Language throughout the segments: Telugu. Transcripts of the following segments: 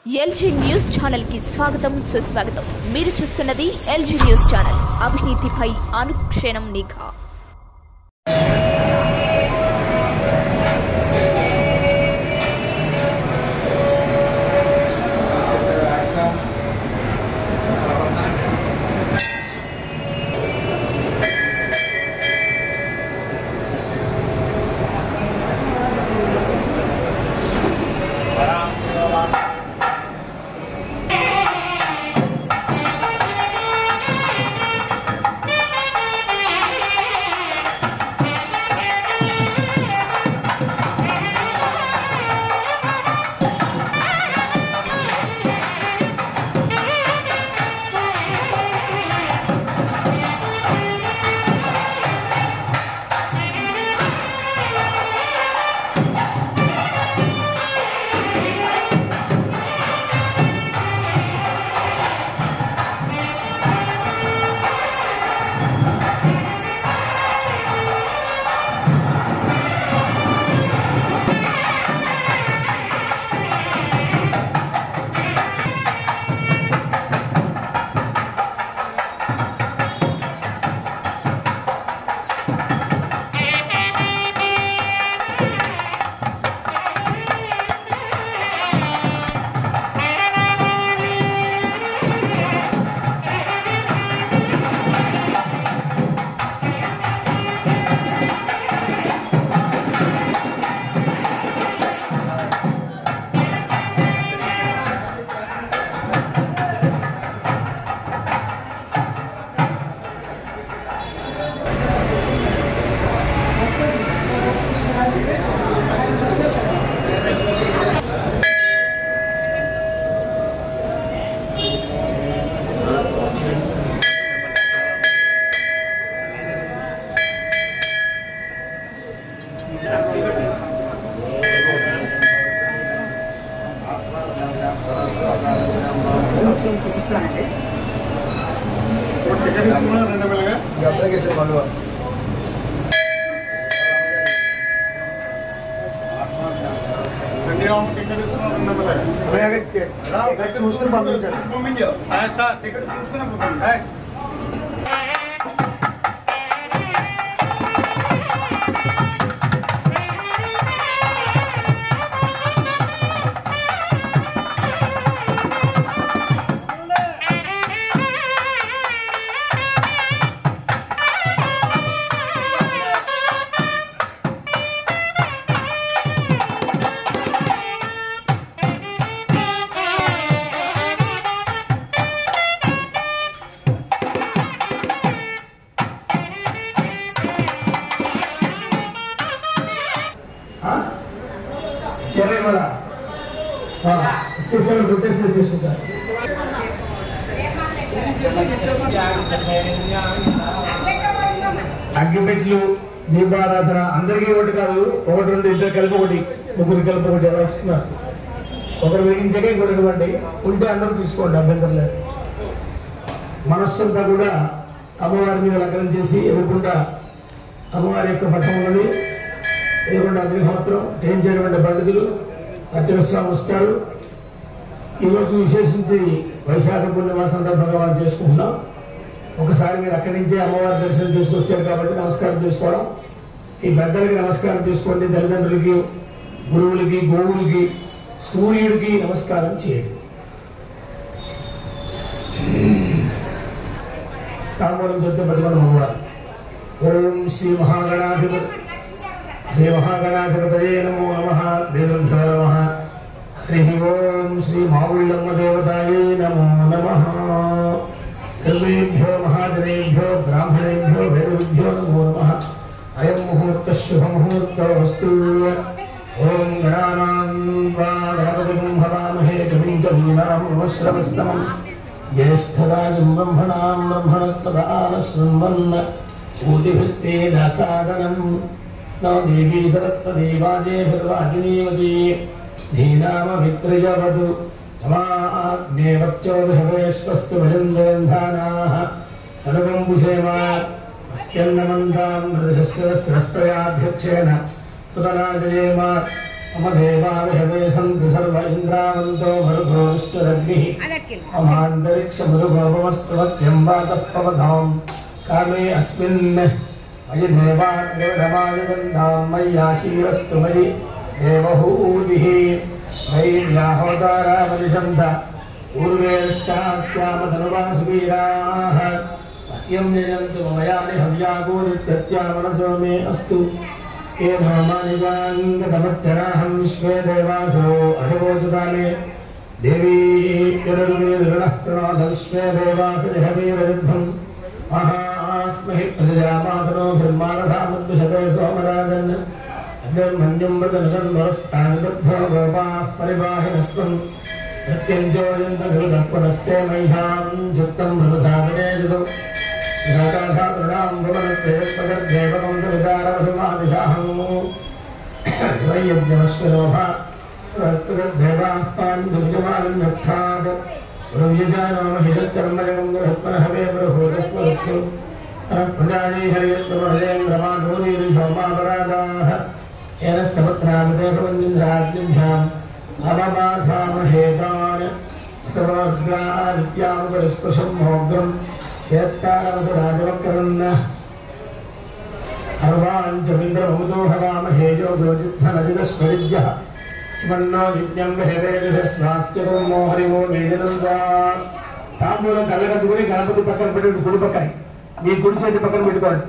ఎల్జీ న్యూస్ ఛానల్ కి స్వాగతం సుస్వాగతం। మీరు చూస్తున్నది ఎల్జీ న్యూస్ ఛానల్, అవినీతిపై అనుక్షణం నిఘా। అగ్గిపెట్లు దీపారాధన అందరికీ ఒకటి కాదు, ఒకటి రెండు ఇద్దరు కలిపి ఒకటి, ముగ్గురు కలిపి ఒకటి ఎలా ఇస్తున్నారు. ఒకరు వెలిగించగా ఇంకోటి ఇవ్వండి, ఉంటే అందరూ తీసుకోండి, అభ్యంతరం లేదు. మనస్సంతా కూడా అమ్మవారి మీద లగ్నం చేసి ఎదుర్కొంటా అమ్మవారి యొక్క పట్టం ఉన్నది, ఎదుర్కొండ అగ్నిహోత్రం చేయించేటువంటి పండితులు అర్చక స్వామి వస్తారు. ఈరోజు విశేషించి వైశాఖ పూర్ణిమ సందర్భంగా మనం చేసుకుంటున్నాం. ఒకసారి మీరు అక్కడి నుంచే అమ్మవారి దర్శనం చేసుకొచ్చారు కాబట్టి నమస్కారం చేసుకోవడం, ఈ పెద్దలకి నమస్కారం చేసుకోండి, తల్లిదండ్రులకి, గురువులకి, గోవులకి, సూర్యుడికి నమస్కారం చేయండి. తాంబూలం చేస్తే పట్టుకోండి అమ్మవారు. ఓం శ్రీ మహాగణాధిపతయే నమో నమః, దేవేభ్యో నమః. హరి ఓం శ్రీ మావుళ్ళమ్మ దేవతాయే నమో నమః. సర్వేభ్యో మహాజనేభ్యో బ్రాహ్మణేభ్యో వేదవిభ్యో నమో నమః. అయం ముహూర్త శుభముహూర్తోస్తు. ఓం గణానాం వా గణపతిం హవామహే కవిం కవీనాం ఉపశ్రవస్తమం. జ్యేష్ఠరాజం బ్రహ్మణాం బ్రహ్మణస్పద ఆనశృణ్వన్ ఊదిభిస్తేదసాదనం. నో దేవీ సరస్వతీ వాజేభిర్వాజినీవతి ధీనామభిత్రయవతు. సమాగ్నేవత్యోభిహవేశ్వస్తు భజందేంధానాః తనువంబుషేమ యన్నమంతాం మృదశ్చరస్రస్తయాధ్యక్షేణ పుతనాజయేమ मम देवाविहवे सन्ति सर्व इन्द्रावन्तो मरुतो विष्णुरग्निः ममान्तरिक्षमरुगोपमस्तुवत्यं वातः पवतां कामे अस्मिन् मयि देवाग्रवरमादिबन्धां मय्याशीरस्तु मयि देवहूतिः वैर्याहोदारामनिषन्त पूर्वेष्टास्यामधनुवासुवीराः मह्यं यजन्तु ममयानि हव्याकूलिस्यत्या मनसो मे अस्तु ये नामानिगाङ्गतमच्चराहं विश्वे देवासो अहिवोचुतानि देवी यदुर्वेदुर्णः प्रणोद विश्वे देवासुरिहवीरयुद्धं महास्महि प्रजामातरो ब्रह्मानधामुद्विषते सोमराजन् अग्निर्मन्यं मृतनिषन्वरस्तानिबद्धो गोपाः परिवाहिनस्त्वं प्रत्यञ्चोयन्तगरुतः पुनस्ते महिषां चित्तं मृताविनेजितौ जाताधातॄणां भुवनस्तेष्पगर्देवकं विदारमहिमादिशाहं वैयज्ञमश्विनोभा देवाः पाण्डुविजमानन्यर्थात् प्रव्यजानामहिषत्कर्मजगं गृहत्मनहवे प्रभूतस्वरक्षो प्रजायै हरियत्तमहरेन्द्रमाधूरीरिषोमापराधाः येन स्तवत्रामदेववन्दिन्द्राग्निभ्याम् अवमाधामहेतान् सर्वाग्रादित्यामुपरिस्पृशं मोग्रं चेत्तारमधुराजवक्रन् अर्वाञ्चमिन्द्रममुदो हवामहे योगोजिद्धनजिदस्वरिद्यः मन्नो यज्ञं हेवेदिस्वास्त्यमो हरिवो मेदिनन्दा తాంబూలం కళ్ళకద్దుకుని గణపతి పక్కన పెట్టి కుడి పక్కన మీ కుడి చేతి పక్కన పెట్టుకోండి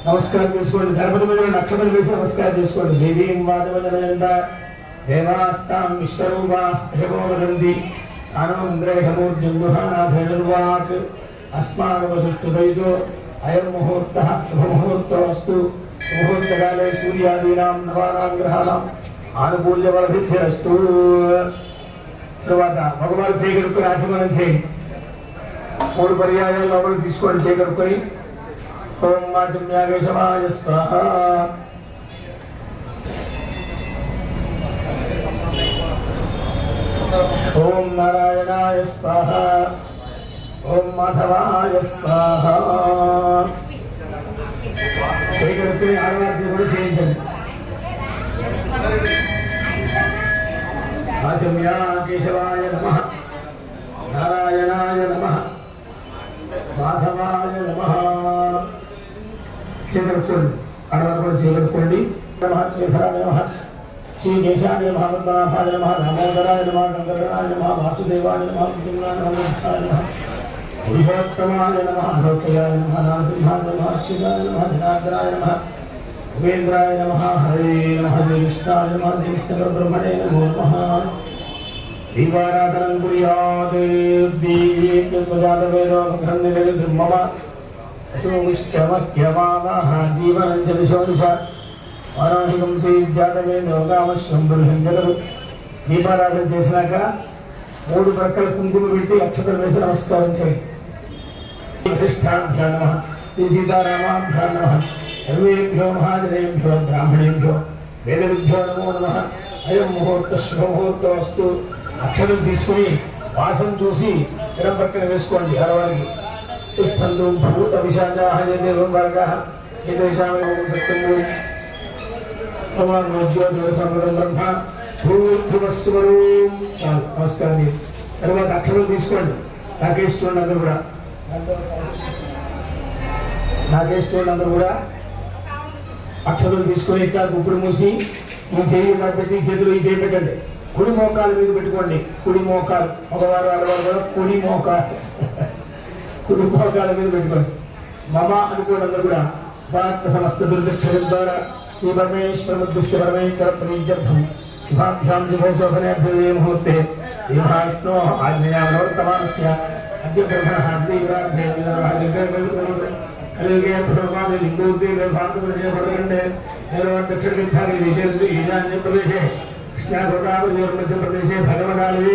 నమస్కారం చేసుకోండి గణపతి మీద నక్షత్రం వేసి నమస్కారం చేసుకోండి దేవీం వాదవదనంద దేవాస్తాం విశ్వరూపాశో వదంతి స్థానమంద్రేహమూర్జన్దుహానాథైర్వాక్ అస్మాకవసుష్టుదైతో అయం ముహూర్తః శుభముహూర్తో అస్తు ముహూర్తకాలే సూర్యాదీనాం నవానాం గ్రహాణాం ఆనుకూల్యవలభిభ్యస్తు. తర్వాత మగవారు చేయగలుగుకొని ఆచమనం చేయండి. 3 పర్యాయాలు లోపలికి తీసుకోండి చేయగలుగుకొని. ఓం మాచమ్యాగేశవాయ స్వాహ. ఓం నారాయణాయ స్వాహ. ఓం మాధవాయ స్వాహ. చేయగలుగుకొని ఆడవారికి కూడా చేయించండి. ఆచమ్యా కేశవాయ నమః, నారాయణాయ నమః, మాధవాయ నమః. చేయగలుగుకోండి ఆడవారు కూడా చేయగలుగుకోండి. నమః శ్రీధరాయ నమః, శ్రీకేశాయ నమః, పద్మనాభాయ నమః, దామోదరాయ నమః, గంగాధరాయ నమః, వాసుదేవాయ నమః, పురుషాయ నమః, పురుషోత్తమాయ నమః, అలోక్షయాయ నమః, నారసింహాయ నమః, అచ్యుతాయ నమః, జనార్దనాయ నమః, ఉపేంద్రాయ నమః, హరే నమః, శ్రీకృష్ణాయ నమః, శ్రీకృష్ణపరబ్రహ్మణే నమో నమః. దీపారాధనం కుర్యాత్. దీపజాతవేదో మమ అశోవిష్టమహ్యమానః జీవనం చ దిశో దిశ వారాహికం శ్రీజాతవేదో కామశ్వం బృహం జగదు. దీపారాధన చేసినాక 3 ప్రక్కల కుంకుమ పెట్టి అక్షతలు వేసి నమస్కారం చేయండి. వశిష్ఠాభ్యో నమః, శ్రీ సీతారామాభ్యో నమః, సర్వేభ్యో మహాజనేభ్యో బ్రాహ్మణేభ్యో వేదవిభ్యో నమో నమః. అయం ముహూర్త శుభముహూర్తో అస్తు. అక్షరం తీసుకుని వాసం చూసి ఎడం పక్కన వేసుకోండి ఆడవారికి. తిష్టంతు భూత విశాఖాః దేవం వర్గాః ఏతేషాం సత్యం ప్రమాణోజ్యోతిర్సమృతం బ్రహ్మ భూర్భువస్సువరూ. చాలు నమస్కారం. తర్వాత అక్షరం తీసుకోండి. నాకేసి చూడండి అందరూ కూడా, నాకేసి చూడండి అందరూ కూడా. అక్షరం తీసుకొని ఇట్లా గుప్పుడు మూసి ఈ చేయి ఇలా పెట్టి చేతులు ఈ చేయి పెట్టండి. కుడి మోకాల మీద పెట్టుకోండి. కుడి మోకాలు మగవారు ఆడవారు కూడా కుడి మోకాలు కుడి మోకాల మీద పెట్టుకోండి. మమ అనుకోండి అందరూ కూడా. భారత సమస్త దుర్దక్షిణం ద్వారా శ్రీ పరమేశ్వర ముద్దుశ్య పరమేశ్వర ప్రీత్యర్థం శుభాభ్యాం శుభోశోభనేభ్యో ముహూర్తే విష్ణో ఆజ్ఞయావర్తమానస్య అద్య బ్రహ్మణః అద్వైరాగ్నే కలిగే ప్రమాది లింగోద్దే భారతవర్షే పడగండే దక్షిణ విభాగే విశేష ఈశాన్య ప్రదేశే కృష్ణాగోదావరి భగవదాలి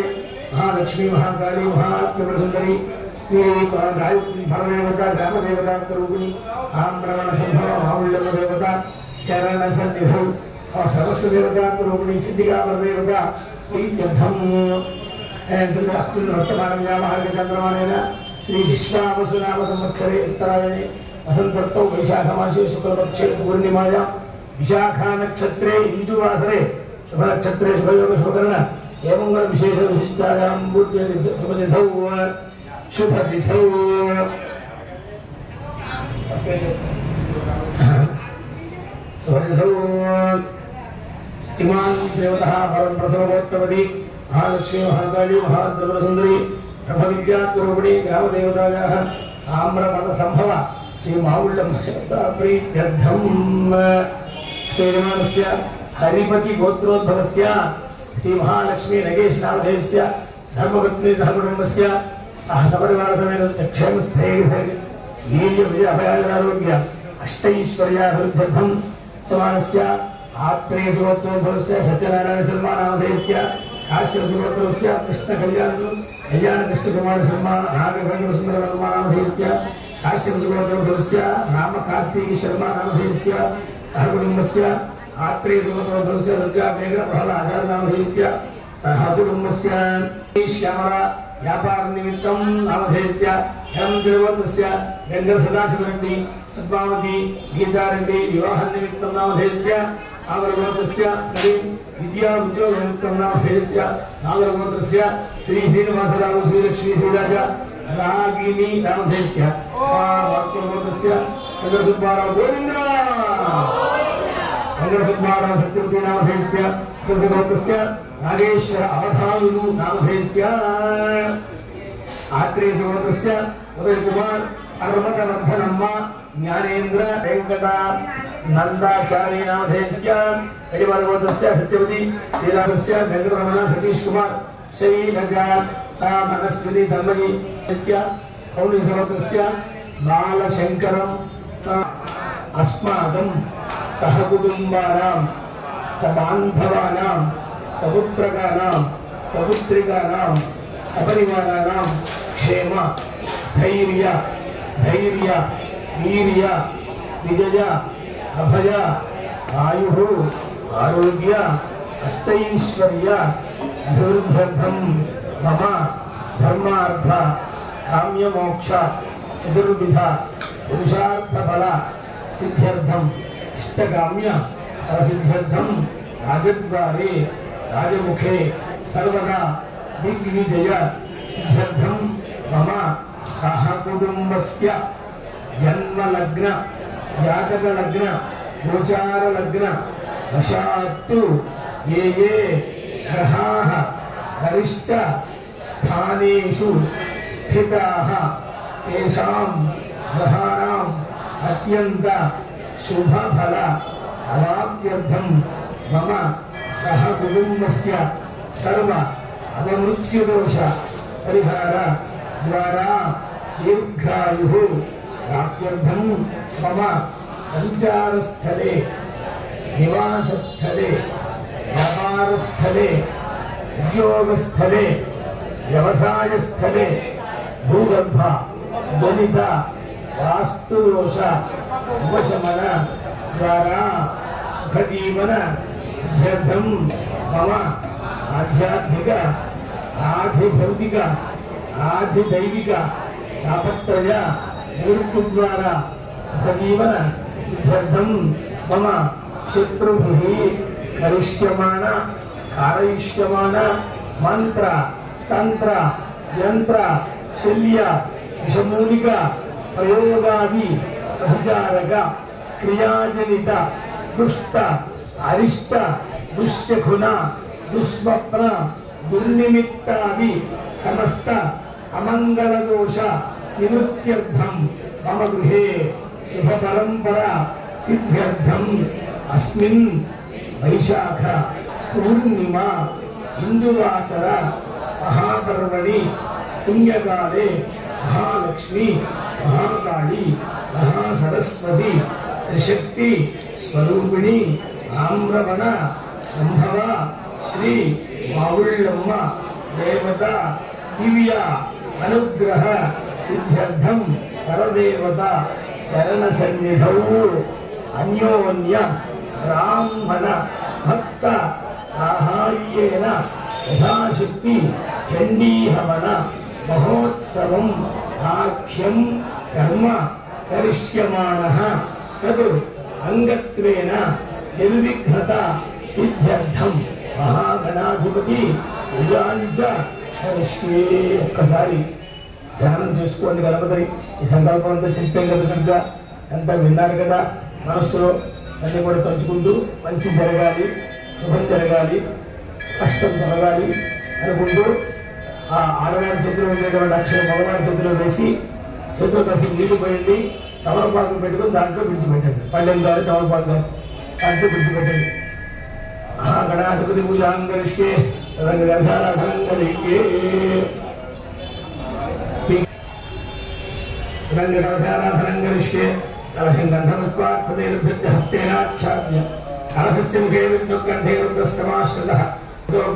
మహాలక్ష్మీ మహాకాళీ మహాత్మసుందరి శ్రీ గాయత్రి భరదేవత గ్రామదేవత రూపిణి ఆంధ్రవణ సంభవ మావుళ్యమ దేవత చరణ సన్నిధౌ సరస్వతి దేవత రూపిణి చిద్దిగామదేవత ప్రీత్యర్థం. అస్మిన్ వర్తమానం వ్యామహార్గ చంద్రమానేన శ్రీ విశ్వావసునామ సంవత్సరే ఉత్తరాయణే వసంతర్తౌ వైశాఖమాసే శుక్లపక్షే పూర్ణిమాయాం विशाखा नक्षत्रे इंदुवासरे शुभ नक्षत्रे शुभयोग शुभकरण एवं विशेष विशिष्टायां शुभतिथौ शुभतिथौ शुभतिथौ इमां देवतः परं प्रसवोत्तमति महालक्ष्मी महाकाली महात्रिपुरसुन्दरी ब्रह्मविद्यारूपिणी ग्रामदेवतायाः आम्रवनसम्भव श्री मावुल्लम्मा प्रीत्यर्थं श्रीमानस्य हरिपति गोत्रोद्भवस्य श्री महालक्ष्मी नगेशनामधेयस्य धर्मपत्नी सहकुटुम्बस्य सह सपरिवार समेतस्य क्षेमस्थैर्य वीर्य विजय अभयारोग्य अष्टैश्वर्याभिवृद्ध्यर्थं वर्तमानस्य आत्रेय सुगोत्रोद्भवस्य सत्यनारायण शर्मा नामधेयस्य काश्यप सुगोत्रोस्य कृष्ण कल्याण कृष्ण कुमार शर्मा नागवेंद्र सुंदर वर्मा नामधेयस्य काश्यप सुगोत्रोद्भवस्य राम कार्तिक शर्मा नामधेयस्य सहकुटुम्बस्य आत्रेय सुगोत्रोद्भवस्य दुर्गा मेघ प्रहलाद आचार्य नामधेयस्य सहकुटुम्बस्य श्यामला व्यापार निमित्तं नामधेयस्य एवं देवतस्य गंगा सदाशिवरेड्डी पद्मावती गीतारेड्डी विवाह निमित्तं नामधेयस्य नागरगोत्रस्य करीं विद्या उद्योग निमित्तं नामधेयस्य नागरगोत्रस्य श्री श्रीनिवासराव श्रीलक्ष्मी श्रीराज रागिनी नामधेयस्य वाक्यगोत्रस्य नगरसुब्बाराव गोविंद नगरसुब्बाराव सत्यवती नामधेयस्य कृतगोत्रस्य नागेश्वर अवधानुलु नामधेयस्य आत्रेय सुगोत्रस्य उदय कुमार अर्मतवर्धनम्म ज्ञानेन्द्र वेंकटा नंदाचार्य नामधेयस्य कडिवालगोत्रस्य सत्यवती श्रीरामस्य वेंकटरमण सतीश कुमार शैलजा मनस्विनी धर्मजी सस्य कौली सुगोत्रस्य बालशंकरम अस्माकं सहकुटुम्बानां सबान्धवानां सपुत्रकानां सपुत्रिकानां सपरिवाराणां क्षेम स्थैर्य धैर्य वीर्य विजय अभय आयुः आरोग्य अष्टैश्वर्य अभिवृद्ध्यर्थं मम धर्मार्थ काम्यमोक्ष चतुर्विध पुरुषार्थ बल सिद्ध्यर्थं इष्टकाम्य फलसिद्ध्यर्थं राजद्वारे राजमुखे सर्वदा दिग्विजय सिद्ध्यर्थं मम सहकुटुम्बस्य जन्मलग्न जातकलग्न गोचारलग्न वशात्तु ये ये ग्रहाः गरिष्ठ स्थानेषु स्थिताः तेषां ग्रहाणाम् अत्यन्त शुभफल अवाप्त्यर्थं मम सहकुटुम्बस्य सर्व अवमृत्युदोष परिहार द्वारा दीर्घायुः प्राप्त्यर्थं मम संचारस्थले निवासस्थले व्यापारस्थले उद्योगस्थले व्यवसायस्थले भूगर्भ जनित वास्तुदोष उपशमन द्वारा सुखजीवन सिद्ध्यर्थं मम आध्यात्मिक आधिभौतिक आधिदैविक तापत्रय निवृत्ति द्वारा सुखजीवन सिद्ध्यर्थं मम शत्रुभिः करिष्यमान कारयिष्यमान मंत्र तंत्र यंत्र शल्य विषमूलिक प्रयोगादि अभिचारक क्रियाजनित दुष्ट अरिष्ट दुष्यखुन दुष्स्वप्न दुर्निमित्तादि समस्त अमंगल दोष निवृत्त्यर्थं मम गृहे शुभ परंपरा सिद्ध्यर्थं अस्मिन् वैशाख पूर्णिमा इंदुवासर महापर्वणि पुण्यकाले महालक्ष्मी महाकाली महासरस्वती त्रिशक्ति स्वरूपिणी आम्रवण संभव श्री मावुल्लम्म देवता दिव्य अनुग्रह सिद्ध्यर्थं परदेवता चरण सन्निधौ अन्योन्य ब्राह्मण भक्त साहाय्येन यथाशक्ति चंडी हवन महोत्सवम् आख्यं कर्म करिष्यमाणः तद् अंगत्वेन నిర్విఘ్నత సిద్ధ్యర్థం మహాగణాధిపతి పూజాంచ కరిష్యే. ఒక్కసారి ధ్యానం చేసుకోండి గణపతిని. ఈ సంకల్పం అంతా చెప్పాం కదా, సరిగ్గా అంతా విన్నారు కదా. మనస్సులో అన్నీ కూడా తలుచుకుంటూ మంచి జరగాలి, శుభం జరగాలి, కష్టం తొలగాలి అనుకుంటూ ఆ ఆడవారి చేతిలో ఉండేటువంటి అక్షరం మగవారి చేతిలో వేసి చేతిలో కాసి నీళ్లు పోయండి. తమలపాకు పెట్టుకుని దాంట్లో విడిచిపెట్టండి. పళ్ళెం గారు తమలపాకు దాంట్లో విడిచిపెట్టండి. గణాధిపతి పూజాంగరిష్కే రంగరసారాధనంగరిష్కే రంగరసారాధనంగరిష్కే కలశం గంధపుష్పార్థదేభ్యశ్చ హస్తేనాచ్ఛాద్య కలశస్య ముఖే విష్ణుకంఠే రుద్రస్తమాశ్రితః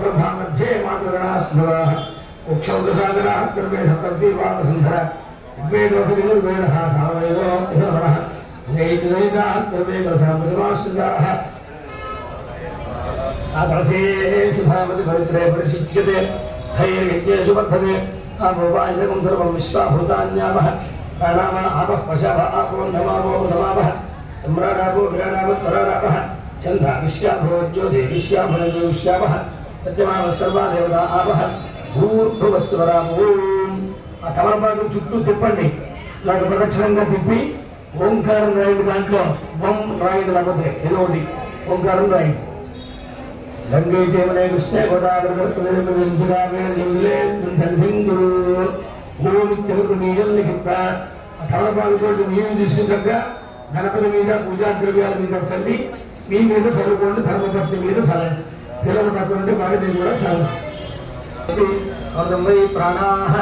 బ్రహ్మా మధ్యే మాతృగణాः స్మరాः ఉక్షౌదసాగరాः సర్వే సప్తద్వీపావసుంధర వేదోపనిర్వేదः సామవేదో యథవనः నైతిదైతాः సర్వే కలశాంబసమాశ్రితాः ఆకలశేషు భావతి పవిత్రే పరిశిచ్యతే ధైర్యజ్ఞేషు వర్ధతే తామోపాయకం సర్వం విశ్వాభూతాన్యావః ప్రాణామ ఆపః పశవ ఆపో నమామో నమావః సమ్రాడాపో విరాడాపః పరాడాపః చంద్ర విశ్వాభో జ్యోతి విశ్వాభురంజో విశ్వావః సత్యమావ సర్వా దేవతా ఆపః భూర్భువస్వరామో. ఆ తమలపాకు చుట్టూ తిప్పండి, ఇలాగ ప్రదక్షిణంగా తిప్పి ఓంకారం రాయండి. దాంట్లో వం రాయండి, లేకపోతే ఎలోడి ఓంకారం రాయండి. గంగే చేమనే కృష్ణే తమలపాకుతో నీరు తీసుకుంటాక గణపతి మీద పూజా ద్రవ్యాల మీద చల్లి మీ మీద చదువుకోండి. ధర్మపత్ని మీద చల్లండి. పిల్లలు పక్కన ఉంటే వారి మీద కూడా చల్లండి. అమృతమై ప్రాణాః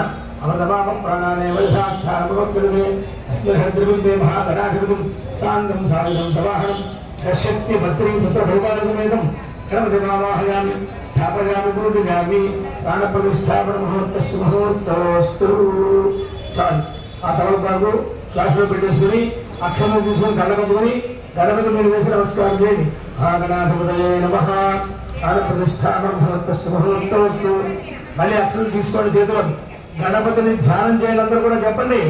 అమృతమాపం ప్రాణానేవ యథాస్థానమవప్యతే అస్మహద్రవిందే మహాగణాధిపతిం సాంగం సాయుధం సవాహనం సశక్తి భద్రం పుత్రభౌమానసమేతం గణపతిమావాహయామి స్థాపయామి పూజయామి ప్రాణప్రతిష్ఠాపన ముహూర్తస్సు ముహూర్తోస్తు. చాలు. ఆ తమలపాకు క్లాసులో పెట్టేసుకుని అక్షరం తీసుకుని కళ్ళకట్టుకుని గణపతి మీద వేసి నమస్కారం చేయండి. మహాగణాధిపతయే నమః ప్రాణప్రతిష్ఠాపన ముహూర్తస్సు ముహూర్తోస్తు. మళ్ళీ అక్షరం తీసుకోండి చేతిలో. గణపతిని ధ్యానం చేయాలందరూ కూడా చెప్పండి.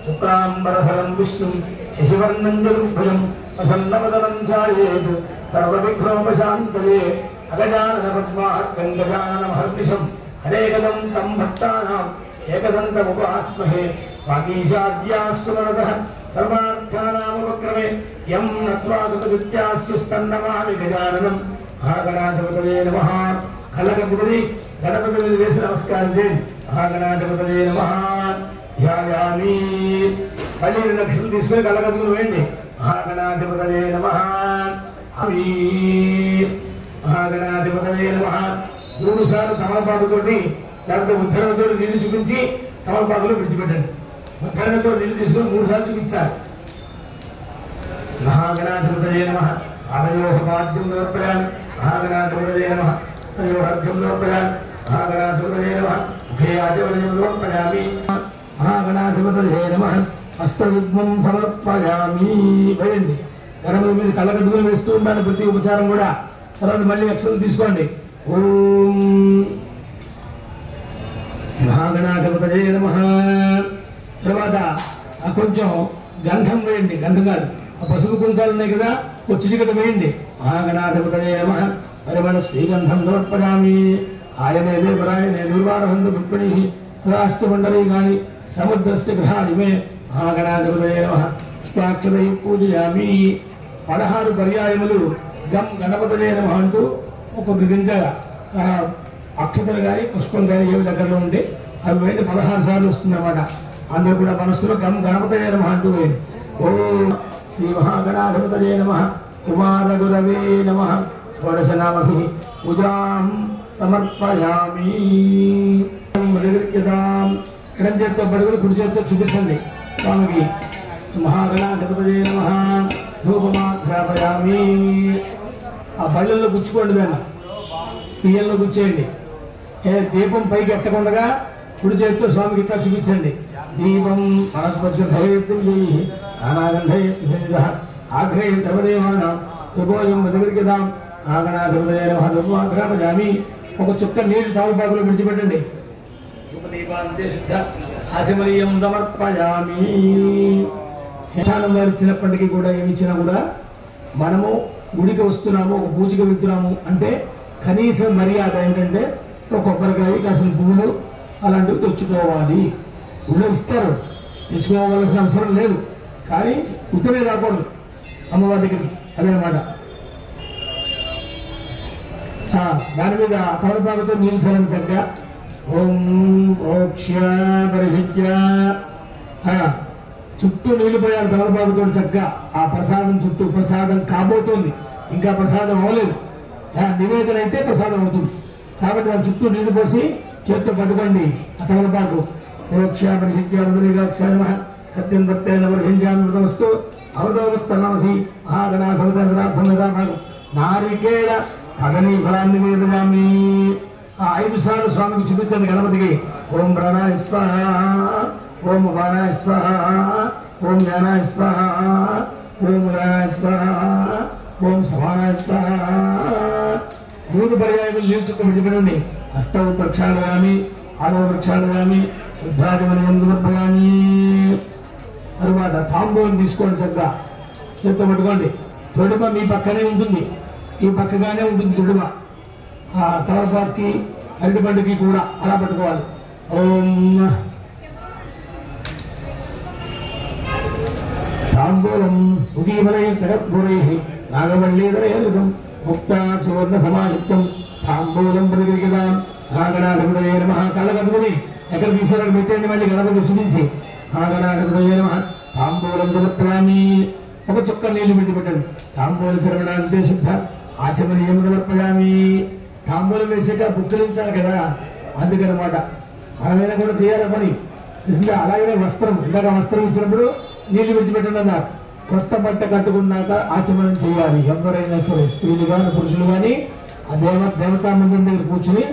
శుక్లాంబరధరం విష్ణుం శశివర్ణం చతుర్భుజం ప్రసన్నవదనం ధ్యాయేత్ సర్వవిఘ్నోపశాంతయే అగజానన పద్మార్కం గజానన మహర్నిశం అనేకదం తం భక్తానాం ఏకదంతముపాస్మహే వాగీశాద్యాస్సు వరదః సర్వార్థానాముపక్రమే యం నత్వా కృతకృత్యాస్యుస్తన్నమామి గజాననం. మహాగణాధిపతయే నమః. కళ్ళకద్దుకుని గణపతి మీద వేసి నమస్కారం చేయండి. మహాగణాధిపతయే నమః. ధ్యాయామి. మళ్ళీ 2 అక్షరాలు తీసుకొని కళ్ళకద్దుకుని వేయండి. మహాగణాధిపతయే నమః. మహాగణాధిపతయే నమః. 3 సార్లు తమలపాకుతోటి లేకపోతే ఉద్ధరణతో నీళ్లు చూపించి తమలపాకులో విడిచిపెట్టండి. ఉద్ధరణతో నీళ్లు తీసుకొని 3 సార్లు చూపించాలి. మహాగణాధిపతయే నమః. ఆదయోః పాద్యం సమర్పయామి. మహాగణాధిపతయే నమః. హస్తయోః సమర్పయామి. మహాగణాధిపతయే నమః. ముఖే ఆచమనీయం సమర్పయామి. మహాగణాధిపతయే నమః. హస్తవిద్మం సమర్పయామి. వేయండి. గణపతి మీద కళ్ళకద్దుకుని వేస్తూ ఉండాలి ప్రతి ఉపచారం కూడా. తర్వాత మళ్ళీ అక్షరం తీసుకోండి. ఓం మహాగణాధిపతయే నమః. తర్వాత కొంచెం గంధం వేయండి. గంధం కాదు, పసుపు కుంకాలు ఉన్నాయి కదా, చిటికట వేయండి. మహాగణాధిపతయే నమః. పరిమళ శ్రీగంధం సమర్పయామి. ఆయనేదే పరాయణే దుర్వారహంతు విప్పణి రాష్ట్రమండలీ గాని సముద్రస్య గృహాణి మే. మహాగణాధిపతయే నమః. పుష్పాక్షరై పూజయామి. 16 పర్యాయములు గం గణపతయే నమః అంటూ ఒక్కొక్క గింజ అక్షతలు కానీ పుష్పం కానీ ఏవి దగ్గరలో ఉంటే అవి వేయండి. 16 సార్లు వస్తుందన్నమాట. అందరూ కూడా మనస్సులో గం గణపతయే నమః అంటూ వేయండి. ఓం శ్రీ మహాగణాధిపతయే నమః. కుమార గురవే నమః. షోడశనామభిః పూజాం సమర్పయామి. ఎడం చేత్తో పరుగులు కుడి చేత్తో చూపించండి స్వామికి. మహాగణాధిపతయే నమః. ధూపమాఘ్రాపయామి. ఆ బళ్ళల్లో గుచ్చుకోండి, దాన్ని పియ్యల్లో గుచ్చేయండి. దీపం పైకి ఎత్తకుండగా కుడి చేతితో స్వామికి ఇట్లా చూపించండి. దీపం ఆగ్రహ ద్రవదేవాన త్రిభోజం దగ్గరికిదాం. ఆగణాధిపతయే నమః. ధూపమాఘ్రాపయామి. ఒక చుక్క నీరు తమలపాకులో విడిచిపెట్టండి. ఆచమనీయం సమర్పయామి. ధ్యానం వారు ఇచ్చినప్పటికీ కూడా ఏమి ఇచ్చినా కూడా మనము గుడికి వస్తున్నాము, ఒక పూజకి వెళ్తున్నాము అంటే కనీస మర్యాద ఏంటంటే ఒక కొబ్బరికాయ, కాసిన పువ్వులు అలాంటివి తెచ్చుకోవాలి. గుడిలో ఇస్తారు, తెచ్చుకోవాల్సిన అవసరం లేదు. కానీ ఉత్తరే రాకూడదు అమ్మవారి దగ్గరికి, అదనమాట. దాని మీద తమలపాకుతో నీళ్ళు చల్లని చక్కగా ఓం ప్రోక్ష్య పరిహిత్య చుట్టూ నీళ్లు పోయాలి తమలపాకుతో చక్కగా. ఆ ప్రసాదం చుట్టూ, ప్రసాదం కాబోతోంది, ఇంకా ప్రసాదం అవ్వలేదు. నివేదన అయితే ప్రసాదం అవుతుంది కాబట్టి దాని చుట్టూ నీళ్లు పోసి చేత్తో పట్టుకోండి ఆ తమలపాకు. ప్రోక్ష్య పరిహిత్య సత్యం భక్తేన పరిహించామృతమస్తు అమృతమస్తమసి మహాగణాధమతార్థం నారికేళ కథని ఫలాన్ని నివేదయామి. ఆ 5 సార్లు స్వామికి చూపించండి గణపతికి. ఓం ప్రాణాయ స్వాహ, ఓం ఉపానాయ స్వాహ, ఓం జ్ఞానాయ స్వాహ, ఓం ఉదానాయ స్వాహ, ఓం సమానాయ స్వాహ. 3 పర్యాయములు నీల్చుకు విడిపడండి. హస్తవు ప్రక్షాళయామి, ఆడవ ప్రక్షాళయామి, శుద్ధాదిమని సమర్పయామి. తరువాత తాంబూలం తీసుకోండి, చక్కగా చేత్తో పట్టుకోండి. తొడుమ మీ పక్కనే ఉంటుంది, ఈ పక్కగానే ఉంటుంది తొడుమ. ఆ తమలపాకుకి అరటిపండుకి కూడా అలా పట్టుకోవాలి. ఓం తాంబూలం ఉదీమలై సగద్గురై నాగవల్లీదయం ముక్త సువర్ణ సమాయుక్తం తాంబూలం ప్రతిగదాం నాగనాథముదయ నమః. కళ్ళగదుకుని ఎక్కడ తీసారని పెట్టండి, మళ్ళీ గణపతి చూపించి నాగనాథముదయ నమః. తాంబూలం సమర్పయామి. ఒక చుక్క నీళ్లు పెట్టండి. తాంబూల చరణ అంటే శుద్ధ ఆచమనీయం సమర్పయామి. తాంబూలం వేసాక పుక్కలించాలి కదా, అందుకనమాట. మనమైనా కూడా చేయాలి పని. అలాగే వస్త్రం, ఇందాక వస్త్రం ఇచ్చినప్పుడు నీళ్లు విడిచిపెట్టండి అన్నారు. కొత్త బట్ట కట్టుకున్నాక ఆచమనం చేయాలి. ఎవరైనా సరే, స్త్రీలు కానీ పురుషులు కానీ ఆ దేవతా మందిరం దగ్గర కూర్చుని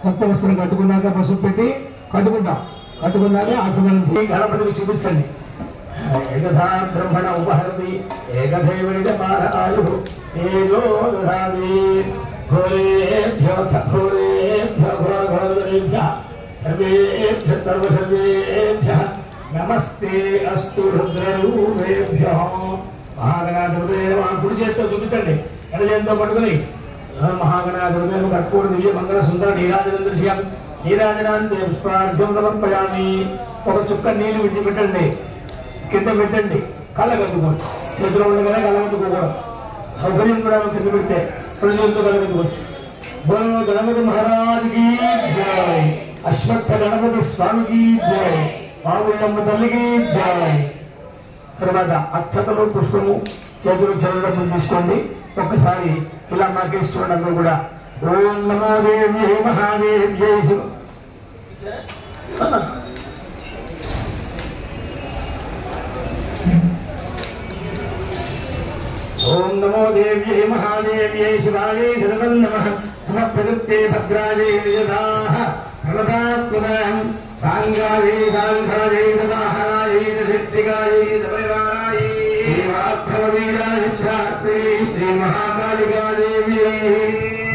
కొత్త వస్త్రం కట్టుకున్నాక పసుపు పెట్టి కట్టుకుంటాం. కట్టుకున్నాక ఆచమనం చేయి. గణపతికి చూపించండి. ఏకథా బ్రహ్మణ ఉపహరతి ఏకథైవైదమారాయు తేజో దధామి ఘోరేభ్యో ఘోరేభ్యో ఘోరేభ్యః సర్వేభ్యః సర్వసర్వేభ్యః నమస్తే అస్తు రుద్రరూపేభ్యః. మహాగణాధిపతయే నమః. కుడి చేత్తో చూపించండి, ఎడ చేత్తో పట్టుకుని మహాగణాధిపతయే నమః. కర్పూర దివ్య మంగళ సుందర నీరాజనం దృశ్యం నీరాజనాంతే పుష్పార్ఘ్యం సమర్పయామి. ఒక చుక్క నీళ్లు విడిచిపెట్టండి, కింద పెట్టండి, కళ్ళగద్దుకోండి. చేతిలో ఉండగానే కళ్ళగద్దుకోకూడదు. సౌకర్యం కూడా కింద పెడితే రెండు చేతితో కళ్ళగద్దుకోవచ్చు. బోలో గణపతి మహారాజుకి జై, అశ్వత్థ గణపతి స్వామికి జై, పావులమ్మ తల్లికి జై. తర్వాత అక్షతలు పుష్పము చేతులు చదవడం తీసుకోండి. ఒక్కసారి ఇలా మాకేసి చూడండి అందరూ కూడా. ఓం నమో దేవ్యై మహాదేవ్యై శివ. ఓం నమో దేవ్యై మహాదేవ్యై శివాయై శరణం నమః. నమ ప్రదత్తే భద్రాయై నిజదాః ప్రణదాస్పదాం సాంగాయై సాంఘాయై నదాహాయై సిద్ధిగాయై పరివారాయై వాగ్భవీరాయ ఛాత్రే శ్రీ మహాకాళికాదేవ్యై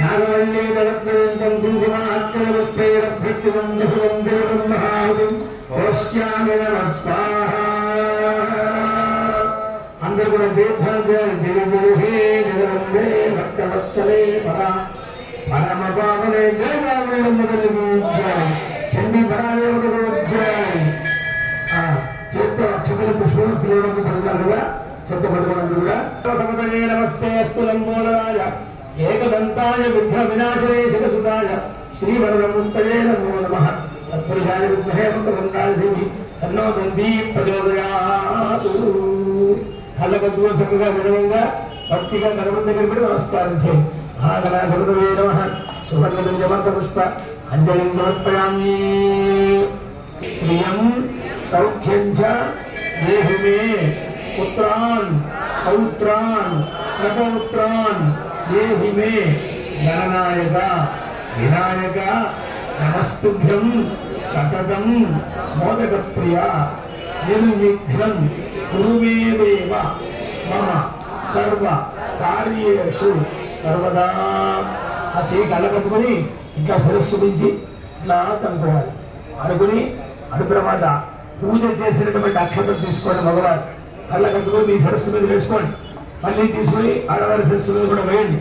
నాగవల్లి దళత్రంతం కుంకుమాత్మల పుష్పైరభ్యర్చితం జపం దేవం మహాహుతం ఓష్యామి నమస్వాహ. అందరూ కూడా తీర్థాలు చేయాలి. జయ జయ హే జగదంబే భక్తవత్సలే పరమ పావనే జయ రామలింగ జయ చండీ పరాదేవతకు జయ. చేత్తో అక్షతల పుష్పం తిరగడం పడుతున్నారు కదా, చేత్తో పట్టుకోవడం కూడా. నమస్తే అస్తు లంబోదరాయ ఏకదంతాయ విఘ్న వినాశనే శివసుతాయ శ్రీవరదమూర్తయే నమో నమః. తత్పురుషాయ విద్మహే మంత్రదంతాయ ధీమహి తన్నో దంతీ ప్రచోదయాతు. కళ్ళగద్దుకొని చక్కగా వినవంగా భక్తిగా గణపతి దగ్గర కూడా నమస్కారం చేయి. మహాగణాధిపతయే నమః. సువర్ణమంత పుష్ప అంజలిం సమర్పయామి. శ్రియం సౌఖ్యం చ దేహి మే పుత్రాన్ పౌత్రాన్ ప్రపౌత్రాన్ దేహి మే గణనాయక వినాయక నమస్తుభ్యం సతతం మోదక ప్రియ నిర్విఘ్నం కురు మే దేవ మమ సర్వ కార్యేషు సర్వదా. ఆ చేయి కళ్ళకట్టుకొని ఇంకా శిరస్సు నుంచి ఇట్లా కనుక్కోవాలి. అనుకుని అటు తర్వాత పూజ చేసినటువంటి అక్షతలు తీసుకోండి. మగవారు కళ్ళకట్టుకొని మీ శిరస్సు మీద వేసుకోండి. మళ్ళీ తీసుకొని ఆడవారి శిస్సులు కూడా వేయండి.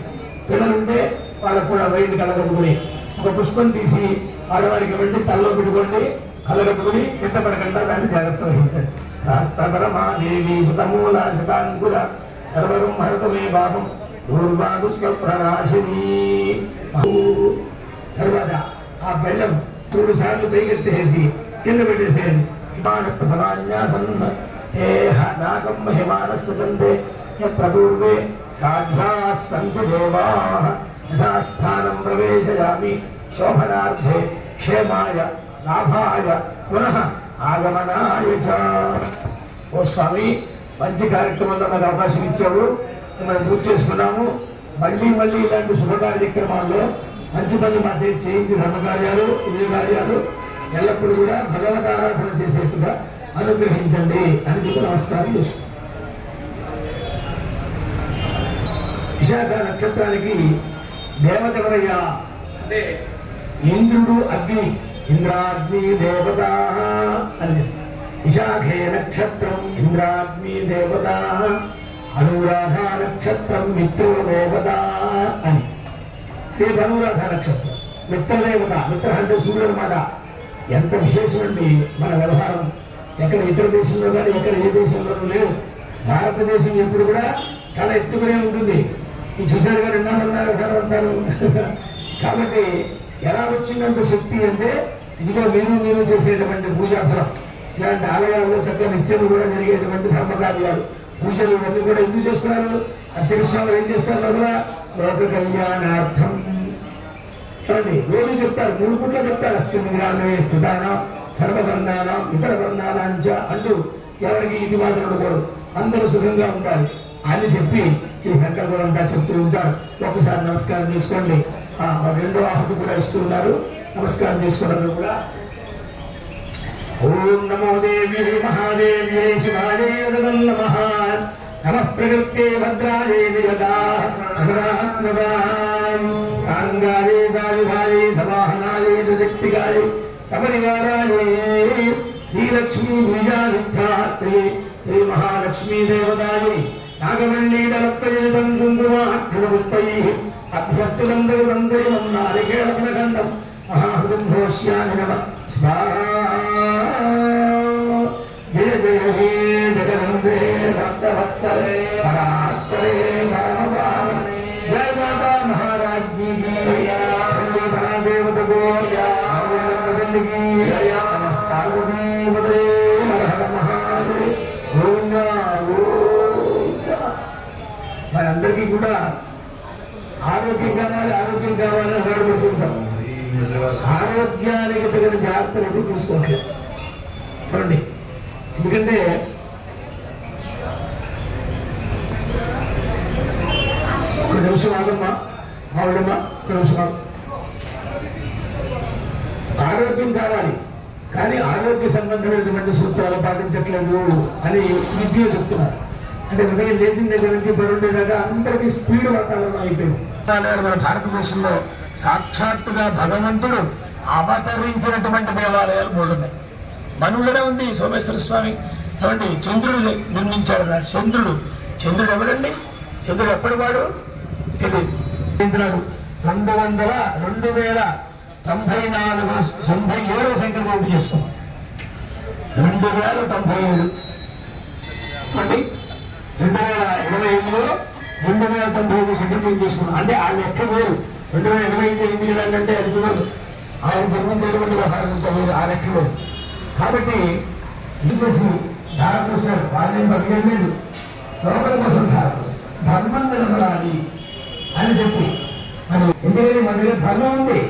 పిల్లలు ఉంటే వాళ్ళకు కూడా వేయండి కళ్ళగట్టుకుని. ఒక పుష్పం తీసి ఆడవారికి ఇవ్వండి, తలలో పెట్టుకోండి, కళ్ళగట్టుకుని కింద పడకుండా దాన్ని జాగ్రత్త వహించండి. శాస్త్రపరమాదేవి శతమూల శతాంకుల సర్వరం హరతమే భావం దూర్వాదుష్ప్రణాశిని. తర్వాత ఆ బెల్లం 3 సార్లు పైకెత్తేసి కింద పెట్టేసేయండి. నాగం మహిమానస్తంతే పూర్వే సాధ్వాః సంతు దేవాః యథాస్థానం ప్రవేశయామి శోభనార్థే క్షేమాయ లాభాయ పునః ఆగమనాయ చ. ఓ స్వామి, మంచి కార్యక్రమంలో నాకు అవకాశం ఇచ్చావు, మనం పూజ చేసుకున్నాము. మళ్ళీ ఇలాంటి శుభ కార్యక్రమాల్లో మంచి పనులు మా చేయించి ధర్మకార్యాలు పుణ్య కార్యాలు ఎల్లప్పుడూ కూడా భగవత్ ఆరాధన చేసేట్టుగా అనుగ్రహించండి అని చెప్పి నమస్కారం చేస్తున్నాం. విశాఖ నక్షత్రానికి దేవత ఎవరయ్యా అంటే ఇంద్రుడు, అగ్ని, ఇంద్రాగ్ని దేవత అని. విశాఖే నక్షత్రం ఇంద్రాగ్ని దేవత, అనురాధ నక్షత్రం మిత్రో దేవత అని. రేపు అనురాధ నక్షత్రం మిత్రదేవత. మిత్ర అంటే సూర్యుడు అన్నమాట. ఎంత విశేషం అండి మన వ్యవహారం. ఎక్కడ ఇతర దేశంలో కానీ ఎక్కడ ఏ దేశంలోనూ లేదు. భారతదేశం ఎప్పుడు కూడా తల ఎత్తుకునే ఉంటుంది. ఈ చూసారు గారు ఎన్నామన్నారు అంటారు. కాబట్టి ఎలా వచ్చిందంత శక్తి అంటే ఇదిగో మీరు చేసేటువంటి పూజాఫలం. ఇలాంటి ఆలయాల్లో చక్కగా నిత్యం కూడా జరిగేటువంటి ధర్మకార్యాలు, పూజలు ఇవన్నీ కూడా ఎందుకు చేస్తున్నారు? అర్చక స్వామి ఏం చేస్తారు? లోపల లోక కళ్యాణార్థం ఏమండి రోజు చెప్తారు, 3 పూట్ల చెప్తారు. అస్మిన్ గ్రామే స్థితానాం సర్వవర్ణానాం ఇతర వర్ణానాంచ అంటూ ఎవరికి ఇది మాత్రం ఉండకూడదు, అందరూ సుఖంగా ఉంటారు అని చెప్పి ఈ సంకల్పం అంతా చెప్తూ ఉంటారు. ఒకసారి నమస్కారం చేసుకోండి. రెండో ఆహుతి కూడా ఇస్తూ ఉన్నారు. నమస్కారం చేసుకోవడం కూడా. ఓం నమో దేవి మహాదేవ్యై శివాయై నమః. నమః ప్రకృతే భద్రాయై సాంగాయే సావిభాయే సవాహనాయే సుశక్తికాయే సమనివారాయే శ్రీలక్ష్మీ బీజాధిష్ఠాత్రే శ్రీ మహాలక్ష్మీ దేవతాయే నాగమల్లీదలప్రజేతం కుంకుమాక్షరపుష్పైః అభ్యర్చుతం దైవం దైవం నారికేళఫలఖండం మహాహృదంభోష్యామి నమః స్వాహా. జయ జయ హే జగదంబే భక్తవత్సలే పరాత్పరే పరమపావనే జయ మాతా మహారాజ్ఞీ కీ చండీ పరాదేవత కో ఆవిర్భవతల్లికి నమః పార్వతీపతే హర హర మహాదేవ్. గోవిందా గోవిందా. మనందరికీ కూడా ఆరోగ్యం కావాలి అని అడగబడుతుంటాం. ఆరోగ్యానికి తగిన జాగ్రత్తలు ఎప్పుడు తీసుకోవట్లేదు చూడండి. ఎందుకంటే ఒక నిమిషం ఆగమ్మా, మావిడమ్మా, ఒక నిమిషం. ఆరోగ్యం కావాలి కానీ ఆరోగ్య సంబంధమైనటువంటి సూత్రాలు పాటించట్లేదు అని విద్య చెప్తున్నారు. అంటే ఉదయం లేచిన దగ్గర నుంచి పరుండేదాకా అందరికీ స్పీడ్ వాతావరణం అయిపోయింది. మన భారతదేశంలో సాక్షాత్తుగా భగవంతుడు అవతరించినటువంటి దేవాలయాలు 3 ఉన్నాయి. మనలోనే ఉంది సోమేశ్వర స్వామి. ఏమండి చంద్రుడు నిర్మించాడు. చంద్రుడు ఎవరండి? చంద్రుడు ఎప్పటి వాడు తెలియదు. చంద్రుడు 2097 సంకల్పం చేసుకున్నాం. 2097 అంటే 2025లో 2095 సంకల్పం చేసుకున్నాం. అంటే ఆ లెక్క వేరు. 2025 ఏంటి అంటే అది కుదరదు. ఆయన జన్మించేటువంటి వ్యవహారం లేదు ఆ లెక్కలో. కాబట్టి ఇంకేసి ధారపోసారు. వాళ్ళేం బతికేలేదు, లోపల కోసం ధారపోసారు. ధర్మం నిలబడాలి అని చెప్పి మరి ఎందుకంటే మన దగ్గర ధర్మం ఉంది.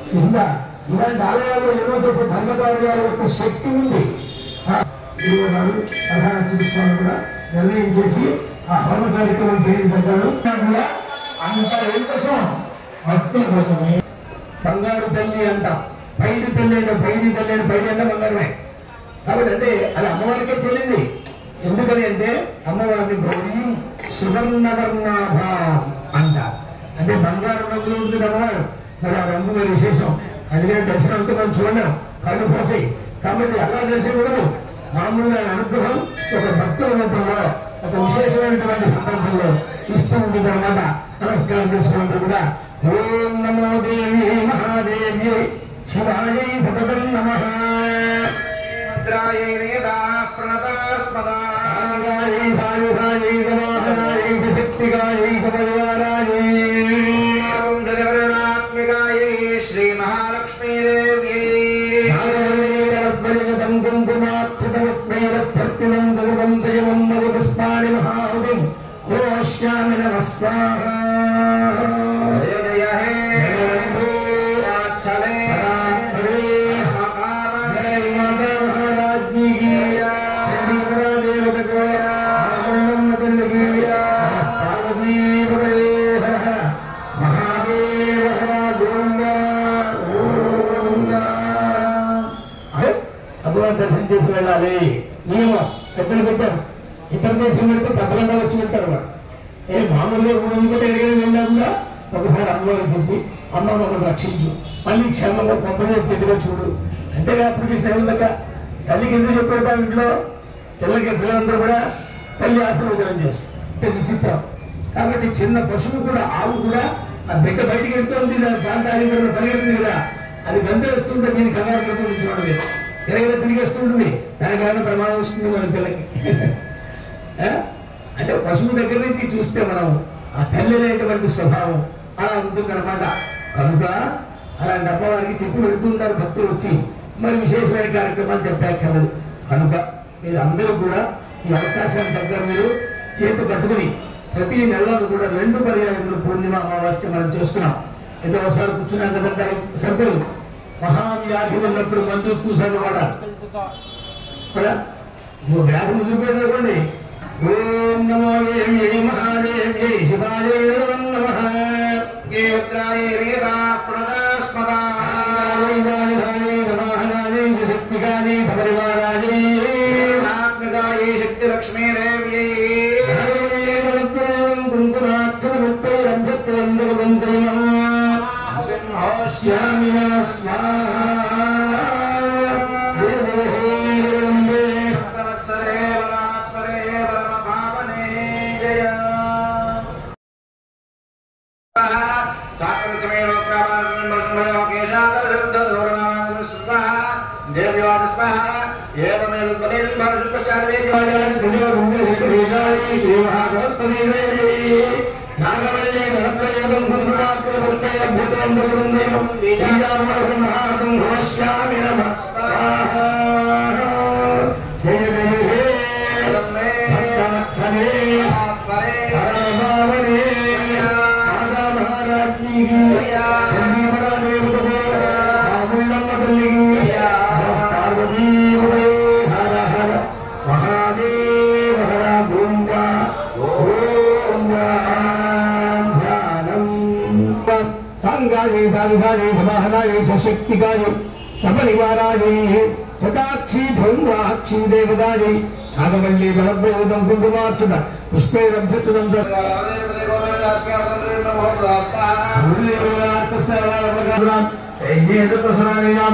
చూసిందా? ఇలాంటి ఆలయాల్లో ఎన్నో చేసే ధర్మ కార్యాల యొక్క శక్తి ఉంది. ప్రధాన చూపిస్తాను కూడా నిర్ణయం చేసి ఆ హోమ కార్యక్రమం చేయించారు. అంత ఏం కోసం? భక్తుల కోసమే. బంగారు తల్లి అంట, పైడి తల్లి అంటే పైడి అంటే బంగారమే. కాబట్టి అంటే అది అమ్మవారికే చెల్లింది. ఎందుకని అంటే అమ్మవారిని గౌరీ సువర్ణవర్ణాభ అంట. అంటే బంగారు రంగులు ఉంటుంది అమ్మవారు. మరి ఆ రంగు మరి విశేషం. అందుకని దర్శనంతో మనం చూడలేం, కళ్ళు పోతాయి. కాబట్టి అలా దర్శనకూడదు. మామూలుగా అనుగ్రహం ఒక భక్తుల రూపంలో ఒక విశేషమైనటువంటి సందర్భంలో ఇస్తూ ఉంటుంది అన్నమాట. నమస్కారం చేసుకుంటూ కూడా ఓం నమో దేవి మహాదేవి శివాయై సతతం నమః. ప్రణతాస్మదాయై సాయుధాయై సమాహనాయై శక్తిగాయై సపరివారాయై శ్రీ మహాలక్ష్మీదేవ్యై కుంకుమాక్షతమస్మైరభ్యర్థినం సర్వం జయమం మధు పుష్పాణి మహాహుతం ఓష్యామి నమస్కార. జయ జయ హే దర్శనం చేసి వెళ్ళాలి. నియమం పెద్దలు పెట్టారు. ఇతర దేశం వెళ్తే పెద్దలంగా వచ్చి వెళ్తారు. మామూలుగా ఊరికంటే ఎక్కడికి వెళ్ళాకుండా ఒకసారి అమ్మవారిని చెప్పి అమ్మ మమ్మల్ని రక్షించు, మళ్ళీ క్షేమంగా పంపనే చెట్టుగా చూడు అంటే అప్లికేషన్ వెళ్ళక తల్లికి ఎందుకు చెప్పేట ఇంట్లో పిల్లలందరూ కూడా తల్లి ఆశీర్వచనం చేస్తారు. విచిత్రం. కాబట్టి చిన్న పశువు కూడా ఆవు కూడా ఆ బిడ్డ బయటికి వెళ్తుంది, దాని ప్రాంతానికి పరిగెత్తుంది కదా, అది గంతేస్తుంటే దీని కంగారు చూడడం లేదు, ఎరగైనా తిరిగేస్తుంటుంది, దానికి ఏమైనా ప్రమాదం వస్తుంది మన పిల్లకి. అంటే పశువు దగ్గర నుంచి చూస్తే మనం ఆ తల్లి అనేటువంటి స్వభావం అలా ఉంటుందన్నమాట. కనుక అలాంటి అమ్మవారికి చెప్పి వెళ్తుంటారు భక్తులు వచ్చి, మరి విశేషమైన కార్యక్రమాలు చెప్పాకర్లేదు. కనుక మీరు అందరూ కూడా ఈ అవకాశాన్ని చక్కగా మీరు చేతి పట్టుకుని ప్రతి నెలలో కూడా 2 పర్యాయములు పూర్ణిమ అమావాస్య మనం చేస్తున్నాం. ఏదో ఒకసారి కూర్చున్నాం కదంటే సభ్యులు మహావ్యాధి ఉన్నప్పుడు మందు కూసాను వాడాలి కదా. వ్యాధి ముదిరిపోయిందనుకోండి, ఓం నమో దేవ్యై మహాదేవ్యై శివాయై నమః. శక్తిగాని సపరివారాజై శక్తి లక్ష్మీదేవ్యై శక్తిగాని సపరివారాజై సదాక్షి ధ్రువాక్షి దేవదాజై నాగవల్లి బలద్వయోదం కుంకుమార్చున పుష్పైరభ్యతునం సైన్యేతప్రసరాణీనాం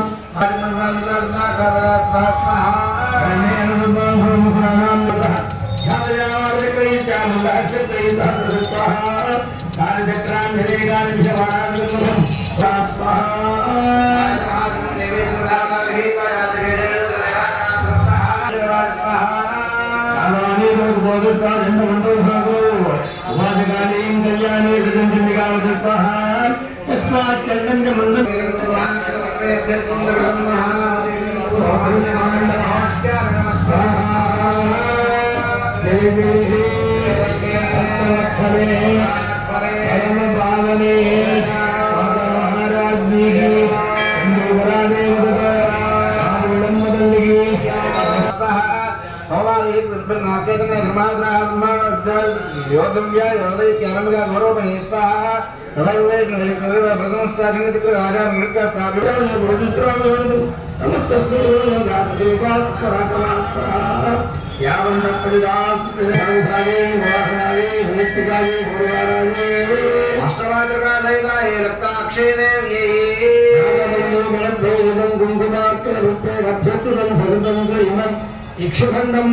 ఇక్షుఖండం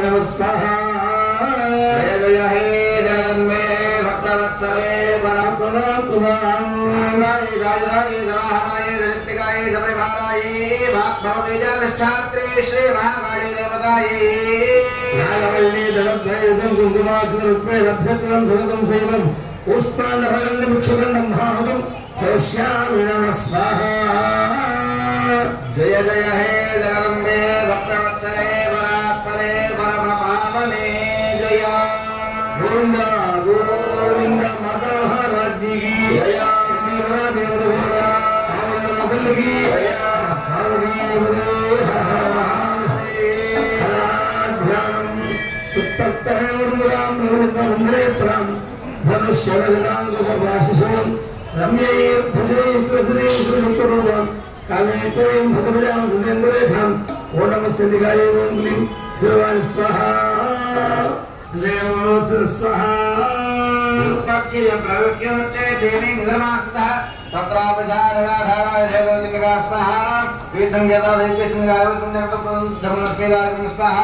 నమస్కార. జయ జయ హే జగన్మే భక్తవత్సలే పరాత్మనాయ జయ జయ జవాహనాయ జగత్తికాయ సపరివారాయ భవతేజ నిష్ఠాత్రే శ్రీ మహాకాళీ దేవతాయే నాగవల్లి దళద్వైతం కుంకుమార్జునరుక్మే లభ్యత్రం సగతం శైవం పుష్పాండభగండం క్షుగండం భావతం కౌశ్యామి నమః స్వాహా జయ జయ హే జగదంబే భక్తవత్సలే పరాత్మనే పరమపావనే జయ గోవింద గోవింద మాతా మహారాజ్ఞికి జయ మొదలుకి ప్రవృత్యోచ్చే దేవీ నిధర్మాస్తః తత్రాపచారాధారాయ జగదంబికా స్వాహ విద్ధం యదా దైత్యసింగాయవసుందరపదం స్వాహ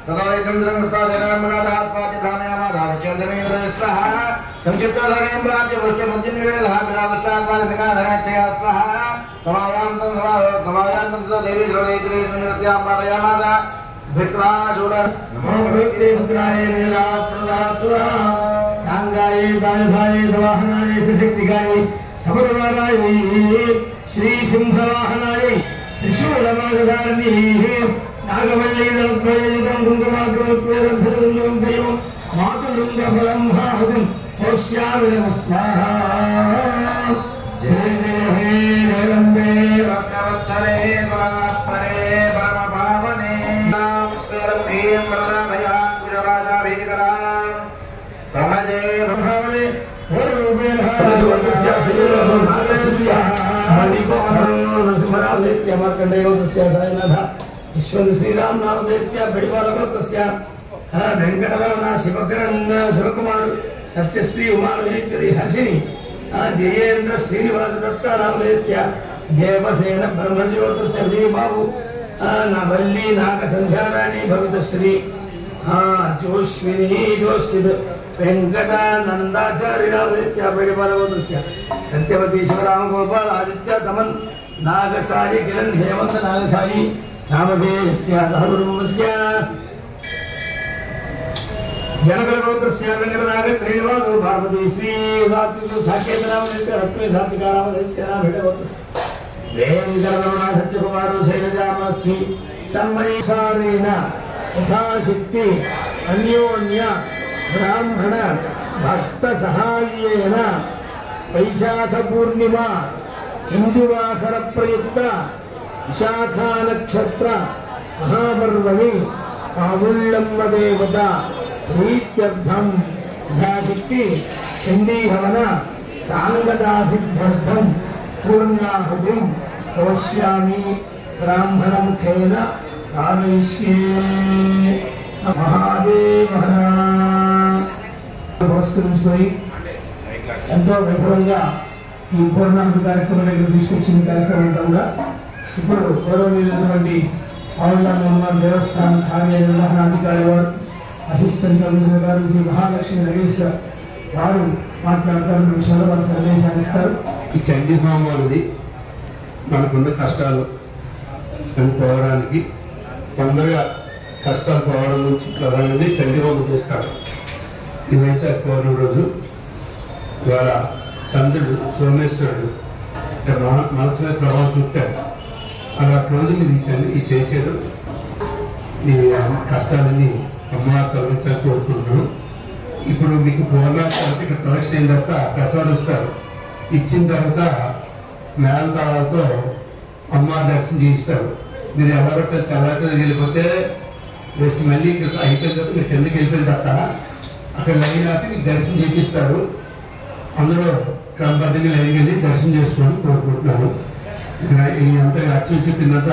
తదోైచంద్రం కృతాదేవనమగాధాత్పాటిధామయామాధారచేంద్రమేంద్ర స్వాహ సంచిత్తోధరణీం ప్రాప్య వృత్తిబుద్ధినివేదహాభిలాదృష్టాన్వాలికాధరణాక్షయ స్వాహ తమాయాంతం తమాయాంతం దేవీ శ్రోదైత్రీష్ణునిత్యాం పాదయామాస భిత్వా చూడర్ నమో భక్తి ముద్రాయ నీలాప్రదాసురా సాంగాయే బాణభాయే దవాహనాయ శక్తికాయే సమరవారాయ శ్రీ సింహవాహనాయ త్రిశూలమాధారణి నాగవల్లి దళద్వైతం కుంకుమాగ్రముక్వేదం దైవం మాతులింగ బలం భాహం కౌశ్యామి నమః స్వాహా జయ జయ హే జగదంబే భక్తవత్సలే పరాత్పరే పరమపావనే స్వేరభీం వరదాభయాం గుజరాజాభీకరాం ప్రభజే భావనే ఓరూపేణ హరస్వతస్య శ్రీరహం నాగస్య నరసింహరామదేస్య మార్కండేయోతస్య సాయినాథ ఈశ్వర శ్రీరామ్ నామదేస్య బడిపాలగోతస్య వెంకటరమణ శివకుమార్ సత్యశ్రీ ఉమామహేశ్వరి హర్షిని జయేంద్ర శ్రీనివాస దత్త రామదేస్య దేవసేన బ్రహ్మజ్యోతస్య విజయబాబు నవల్లి నాగ సంధ్యారాణి భవితశ్రీ జోష్మిని జోషిద్ వెంకటానందాచార్య రామదేస్య బడిపాలగోతస్య సత్యవతి శివరామ గోపాల్ ఆదిత్య తమన్ నాగసాయి కిరణ్ హేమంత నాగసాయి నామధేయస్య సహకుటుంబస్య जनकलगोत्रस्य वेंकटनाथ श्रीनिवास पार्वती श्री सात्विक साकेत नामस्य रत्ने सात्विका नामस्य भेटगोत्रस्य वेंकटरमण सत्यकुमारो शैलजामश्री तन्मयसारेण यथाशक्ति अन्योन्य ब्राह्मण भक्त सहायेन वैशाख पूर्णिमा हिंदुवासर प्रयुक्त विशाखा नक्षत्र महापर्वणि पावुल्लम्ब देवता प्रीत्यर्थम यथाशक्ति चंडीहवन सांगदासिद्धर्थम पूर्णाहुतिं करिष्यामि ब्राह्मणमुखेन कारयिष्ये महादेव నమస్కరించుకొని ఎంతో వైభవంగా ఈ పూర్ణాహుతి కార్యక్రమం దగ్గర తీసుకొచ్చిన కార్యక్రమం కూడా ఇప్పుడు గౌరవనీయులైనటువంటి పౌర్ణమి దేవస్థానం కార్యనిర్వహణాధికారి వారు అసిస్టెంట్ కమిషనర్ గారు శ్రీ మహాలక్ష్మి నగేష్ గారు వారు మాట్లాడతారు విషయాలు మనకు సందేశాలు ఇస్తారు. ఈ చండీ హోమం అనేది మనకున్న కష్టాలు పోవడానికి తొందరగా కష్టాలు పోవడం నుంచి ప్రధానంగా చండీ హోమం చేస్తారు. ఈ వైశాఖ పౌర్ణమి రోజు ఇవాళ చంద్రుడు సోమేశ్వరుడు మనసు మీద ప్రభావం చూపుతారు. అలా రోజు మీరు ఈ చేశారు మీ కష్టాలన్నీ అమ్మవారు తొలగించాలని కోరుకుంటున్నాను. ఇప్పుడు మీకు పూర్ణాచారం ఇక్కడ ప్రదక్షిణ అయిన తర్వాత ప్రసాదం ఇస్తారు. ఇచ్చిన తర్వాత మేళతాళాలతో అమ్మవారి దర్శనం చేయిస్తారు. మీరు ఎవరైతే చల్లాచల్లి వెళ్ళిపోతే నెక్స్ట్ మళ్ళీ ఇక్కడ అయిపోయిన తర్వాత మీరు కిందకి వెళ్ళిపోయిన తర్వాత అక్కడ లైన్ ఆపి మీకు దర్శనం చేపిస్తారు. అందులో క్రమబద్ధంగా లైన్ వెళ్ళి దర్శనం చేసుకోవాలని కోరుకుంటున్నాను. ఇక్కడ ఈ అంతా అచ్చు చెప్పినంత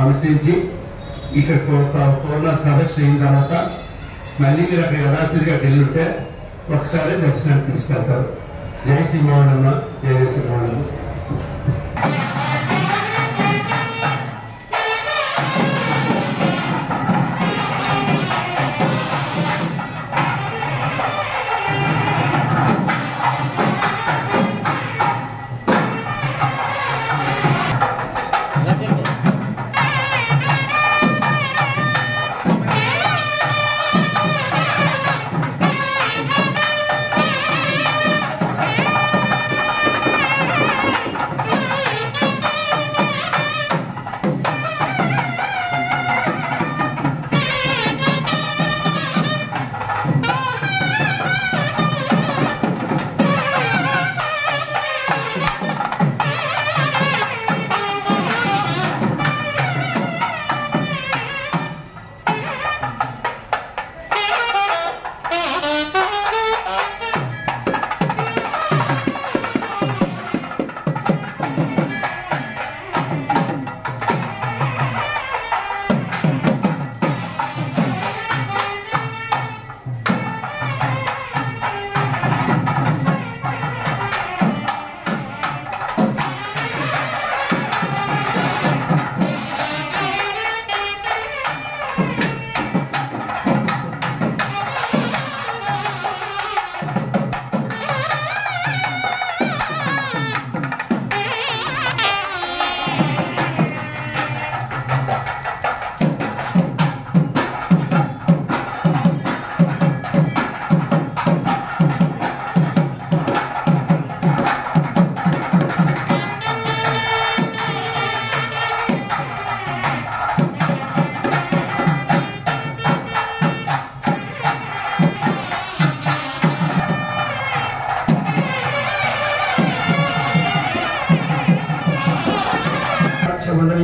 అనుసరించి ఇక్కడ పూర్ణ ప్రదక్షిణ అయిన తర్వాత మళ్ళీ మీరు అక్కడ యథాస్థితిగా వెళ్ళుంటే ఒకసారి దర్శనానికి తీసుకెళ్తారు. జై శ్రీమోహనమ్మ, జై శ్రీమోహనమ్మ.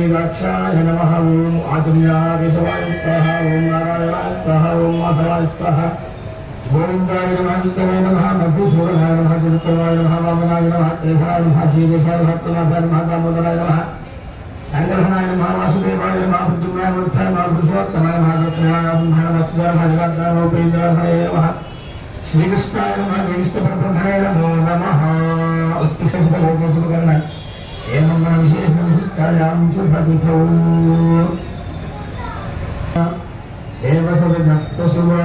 नीलाक्षाय नमः ओम आचम्याय केशवाय स्वाहा ओम नारायणाय स्वाहा ओम माधवाय स्वाहा गोविंदाय नमः नित्याय नमः मधुसूदनाय नमः गुरुत्तमाय नमः वामनाय नमः केशवाय नमः जीवेशाय नमः पुनाभाय नमः दामोदराय नमः संग्रहणाय नमः वासुदेवाय नमः प्रद्युम्नाय वृक्षाय नमः पुरुषोत्तमाय नमः दक्षिणाय सिंहाय नमः अच्युताय नमः जगन्नाथाय नमः उपेन्द्राय नमः श्रीकृष्णाय नमः विष्णुपरब्रह्मणे नमो नमः उत्तिष्ठलोकोपकरणाय एवं विशेषविशिष्टायां शुभतिथौ देवसविदत्तसुवा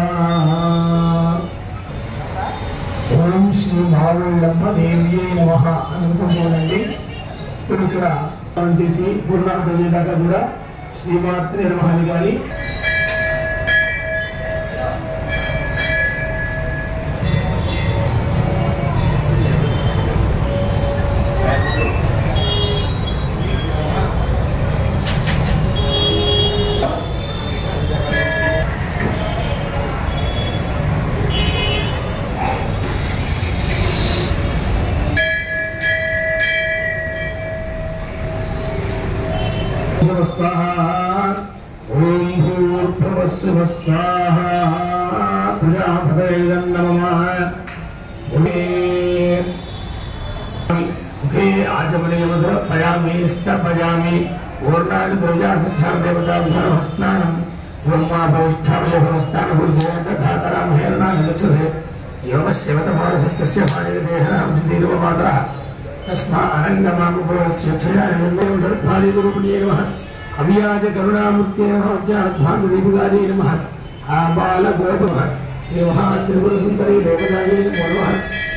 ఓం శ్రీ మావుళ్ళమ్మ దేవ్యే నమః అనుకుంటున్నానండి. ఇప్పుడు ఇక్కడ మనం చేసి పూర్ణాహుతి అయ్యేదాకా కూడా శ్రీమాత్రే నమః అని కానీ ఓం భూర్భువస్సుః స్వాహా ప్రజాపతయే నమః मुखे आचमने समर्पयामि स्तपयामि ओर्णादि द्रव्याधिष्ठान देवताभ्यां स्नानं ब्रह्माभौष्ठावयभवस्नानपूर्जया तथा तरामहेरणाय चक्षसे योमस्य वतमानसस्तस्य भार्यदेहनां जितीर्वमातरः तस्मा अनङ्गमामुपवस्य क्षयाय निर्णयं दर्भादिगुरुपुण्ये नमः अव्याज करुणामूर्ते नमः अज्ञानभान्तदीपगारे नमः आबालगोपमः श्रीमहात्रिपुरसुन्दरी लोकदाये नमो नमः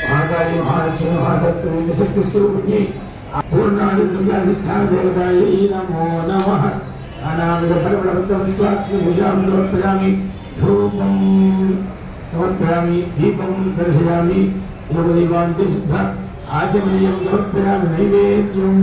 महाकाली महालक्ष्मी महासरस्वती दशक्तिस्वरूपिण्यै पूर्णादि द्रव्याधिष्ठान देवतायै नमो नमः अनामिद परिमलवृत्तवन्त्वाक्षिपूजां समर्पयामि धूपं समर्पयामि दीपं दर्शयामि योगदीपान्ते शुद्ध आचमनीयं समर्पयामि नैवेद्यम्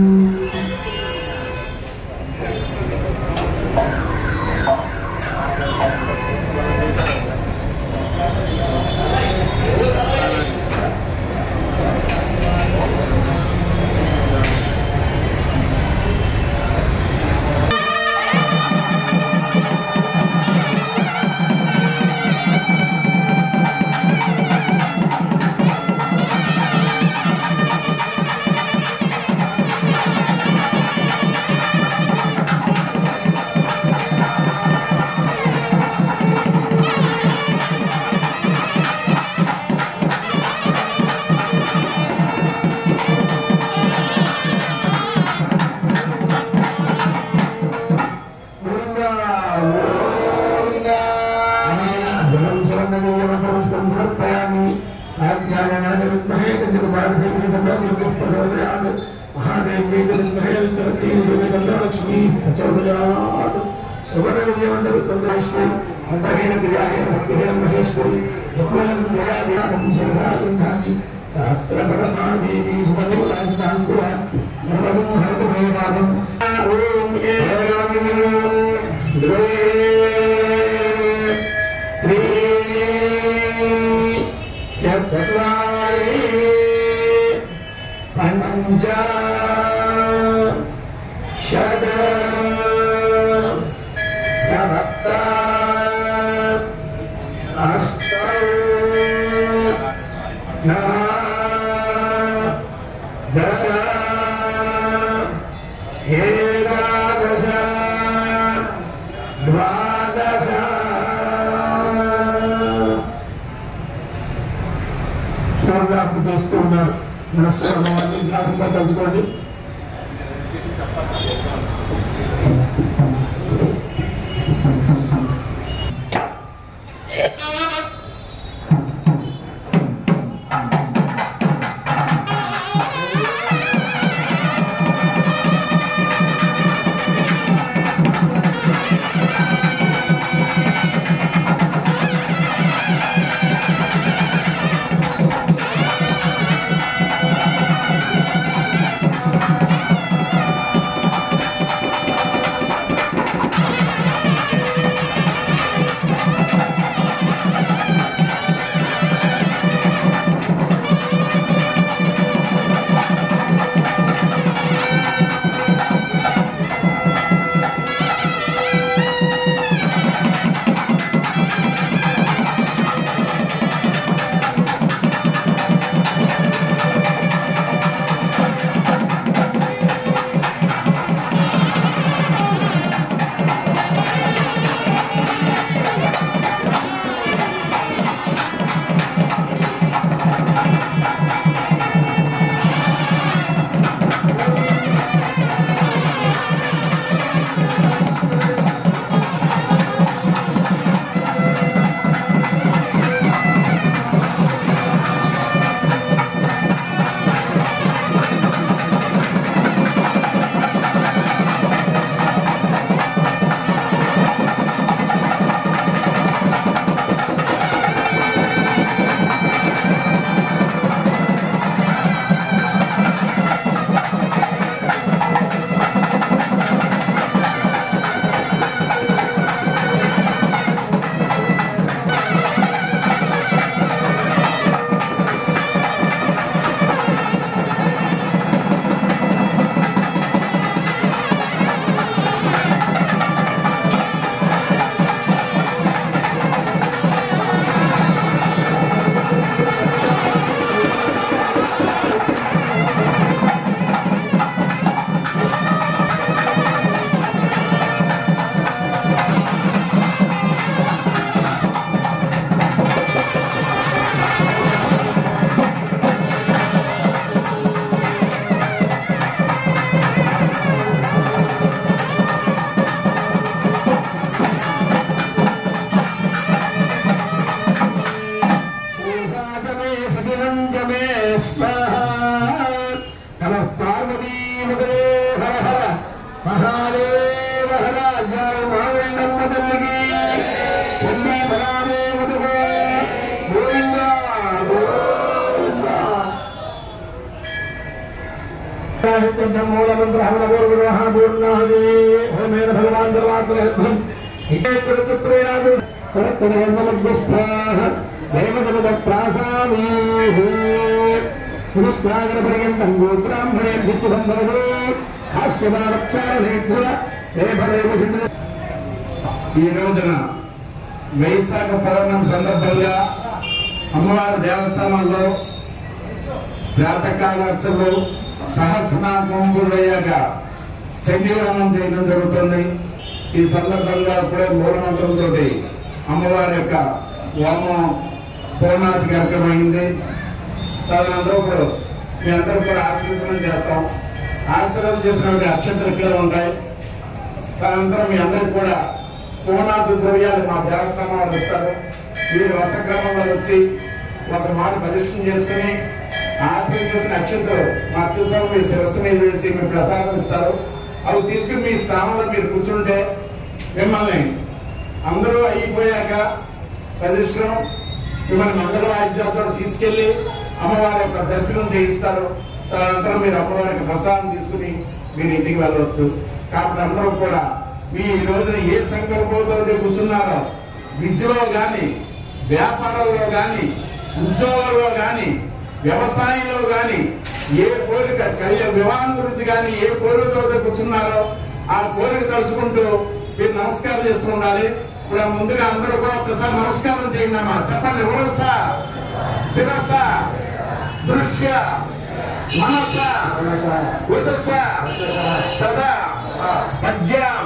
చేస్తూ ఉన్నారు. మనస్వరమాన్ని గ్లాసుగా తలుచుకోండి. పాఠశాల మావేండమ్మ తల్లికి చెల్లి బలామే ముదుగు గోవిందా మూలమంత్ర హవన పూర్ణాది హోమేన భగవాన్ దుర్వాత్మహం ఇతేత్రుప్రేణాదు సరత్తుమధ్యస్థాః దేవసముద ప్రాసామీ పునఃస్నాగర పర్యంతం గో బ్రాహ్మణే భిత్తుబంధవో హాస్యమావత్సారణేభ్య ఈ రోజున వైశాఖ పౌర్ణమి సందర్భంగా అమ్మవారి దేవస్థానంలో ప్రాతకాల అర్చనలు సహస్రనామం పూర్తయ్యాక చండీహోమం చేయడం జరుగుతుంది. ఈ సందర్భంగా ఇప్పుడే మూలమంత్రంతో అమ్మవారి యొక్క హోమం పూర్ణాతి కార్యక్రమమైంది. తదనంతరం ఇప్పుడు మీ అందరూ కూడా ఆశీర్వచనం చేస్తాం. ఆశీర్వచనం చేసినటువంటి అక్షంతలు ఇక్కడే ఉంటాయి. తదనంతరం మీ అందరికి కూడా పూర్ణాతి ద్రవ్యాలు మా దేవస్థానం వాళ్ళు ఇస్తారు. మీరు వసక్రమంలో వచ్చి ఒక మాట ప్రదర్శన చేసుకుని ఆశ్రయం చేసిన అక్షంతలు మా అక్షరం మీ శిరస్సు మీద వేసి మీరు ప్రసాదం ఇస్తారు. అవి తీసుకుని మీ స్థానంలో మీరు కూర్చుంటే మిమ్మల్ని అందరూ అయిపోయాక ప్రదర్శనం మిమ్మల్ని మంగళ వాయిద్యాలతో తీసుకెళ్లి అమ్మవారి యొక్క దర్శనం చేయిస్తారు. తదనంతరం మీరు అమ్మవారికి ప్రసాదం తీసుకుని మీరు ఇంటికి వెళ్ళవచ్చు. కాబట్టి అందరూ కూడా మీ ఈ రోజున ఏ సంకల్పంతో కూర్చున్నారో విద్యలో కానీ వ్యాపారంలో కానీ ఉద్యోగాల్లో కానీ వ్యవసాయంలో కానీ ఏ కోరిక వివాహం గురించి కానీ ఏ కోరికతో కూర్చున్నారో ఆ కోరిక తలుచుకుంటూ మీరు నమస్కారం చేస్తూ ఉండాలి. ఇప్పుడు ముందుగా అందరూ కూడా ఒక్కసారి నమస్కారం చేయండి అమ్మా. చెప్పండి. ఉరస శిరస దృశ్య మనస ఉచస తదా పద్యాం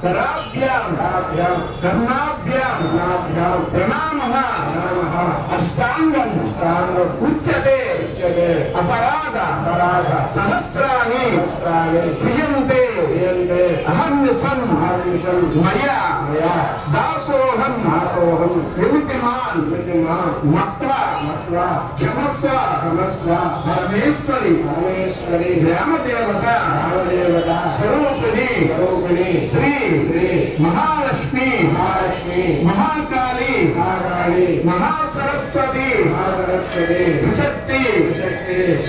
కరాభ్యాం కర్ణాభ్యాం ప్రణామః అష్టాంగం ఉచ్యతే అపరాధ సహస్రాణి క్రియంతే అహర్నిశం మయా దాసోహం విముక్తిమాన్ మత్వా క్షమస్వ పరమేశ్వరి గ్రామదేవత స్వరూపిణి శ్రీ మహాలక్ష్మి మహాకాళి మహాసరస్వతి త్రిశక్తి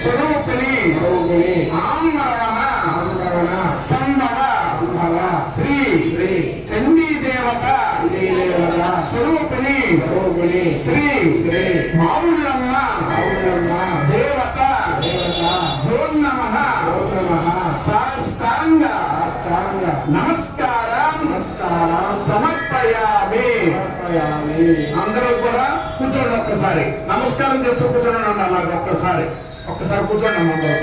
స్వరూపిణి ఆమ్రవణ సంభవ శ్రీ చండీ దేవత స్వరూపిణి శ్రీ మావుళ్ళమ్మ దేవత జోన్నమః సాష్టాంగ నమస్కారం సమర్పయామి. అందరూ కూడా కూర్చోండి. ఒక్కసారి నమస్కారం చేస్తూ కూర్చోండి అన్నారు. ఒక్కసారి కూర్చోండి అందరూ.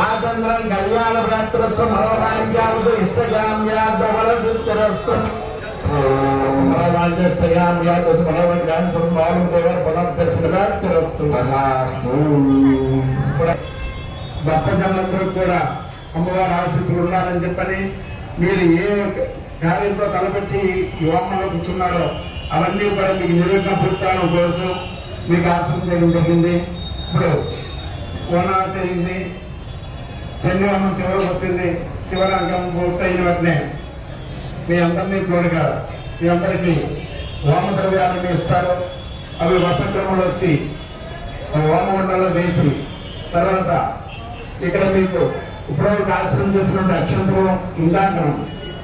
ఆచంద్రం కళ్యాణ ప్రాప్తిరస్తు మనోవాంఛావతు ఇష్టకామ్యార్థఫలసిద్ధిరస్తు భక్తజనులందరూ కూడా అమ్మవారి ఆశీస్సులు ఉండాలని చెప్పని మీరు ఏ కార్యంతో తలపెట్టి యువమ్మలో కూర్చున్నారో అవన్నీ కూడా మీకు నిర్విఘ్న పూర్తాలను కోరుతూ మీకు ఆశీస్సు చేయడం జరిగింది. ఇప్పుడు ఓనాలు అయింది, చండీహోమం చివరికి వచ్చింది. చివరి అంకం పూర్తయిన వెంటనే మీ అందరినీ కోరిక మీ అందరికీ హోమ ద్రవ్యాలన్నీ ఇస్తారు. అవి వసక్రమంలో వచ్చి హోమగుండంలో వేసి తర్వాత ఇక్కడ మీకు ఇప్పటివరకు ఆశ్రమం చేసినటువంటి అక్షంతరం ఇందాకనం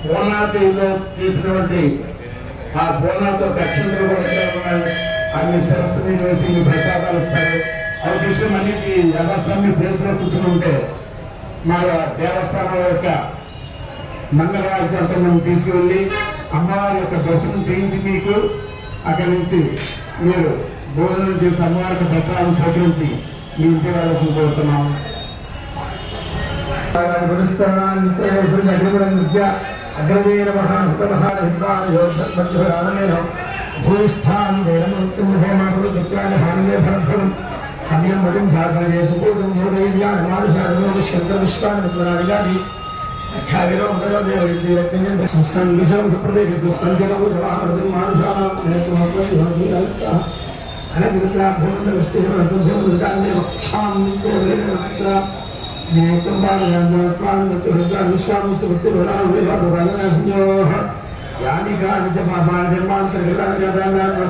బోనాతిలో చేసినటువంటి ఆ బోనాతో అక్షంతరం కూడా ఇక్కడ ఉన్నాయి. అన్ని సరస్సు మీద వేసి మీ ప్రసాదాలు ఇస్తారు. అవి చూసి మళ్ళీ వ్యవస్థ మీ ప్లేస్ లో కూర్చుని ఉంటే మా దేవస్థానం యొక్క మంగళవాద్యాలతో మనం తీసుకువెళ్ళి అమ్మవారి యొక్క దర్శనం చేయించి మీకు అక్కడి నుంచి మీరు భోజనం చేసి అమ్మవారికి ప్రసాదం స్వీకరించి మీ ఇంటి వాళ్ళని కోరుతున్నాం. భూయిష్టాన్ వేదమంత్రం హేమాకులు శుక్రాన్ని భానులే భరద్రం హవ్యం వడిం జాగ్రదే సుకూతం యోగైవ్యాన్ మానుషాదయోగ శంకర విశ్వాన్ని పురాణిగాది అచ్చావిలో ఉదయో దేవైద్యరత్నం సంసంగిషం సుప్రదేశ సంజనము జవాహరదం మానుషానాం నేత్రమోపయోగీరత అనగిరిత్రాభ్యమంత విష్టిహరతుభ్యం దుర్గాన్నే వక్షాం నిత్యవేదనత్ర నేత్రం బాలయాన్మాత్మాన్ మృత్యురుద్రాన్ విశ్వామిత్ర వృత్తిరుణాన్ విభాగరాజనాభ్యోః యాని కాని చ పాపాని జన్మాంతర్గతాని జాతానాం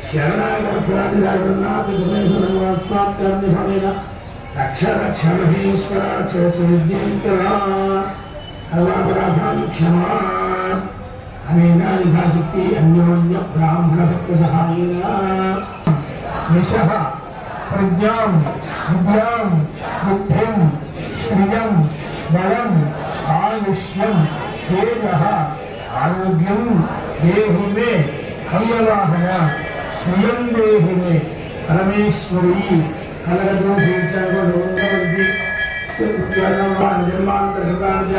శరణాగతరాజనాథ దుర్గేశ్వరస్మాత్కర్ణిభవేన రక్ష రక్ష మహేశ్వర విద్యంకరా సర్వాపరాధాన్ క్షమా అనేన యథాశక్తి అన్యోన్య బ్రాహ్మణ భక్త సహాయేన యశః ప్రజ్ఞాం విద్యాం బుద్ధిం శ్రియం బలం ఆయుష్యం తేజః ఆరోగ్యం దేహి మే కమ్యవాహన శ్రియం దేహి మే పరమేశ్వరీ కలగదోషించగోంది నిర్మాంతర్గతాంచ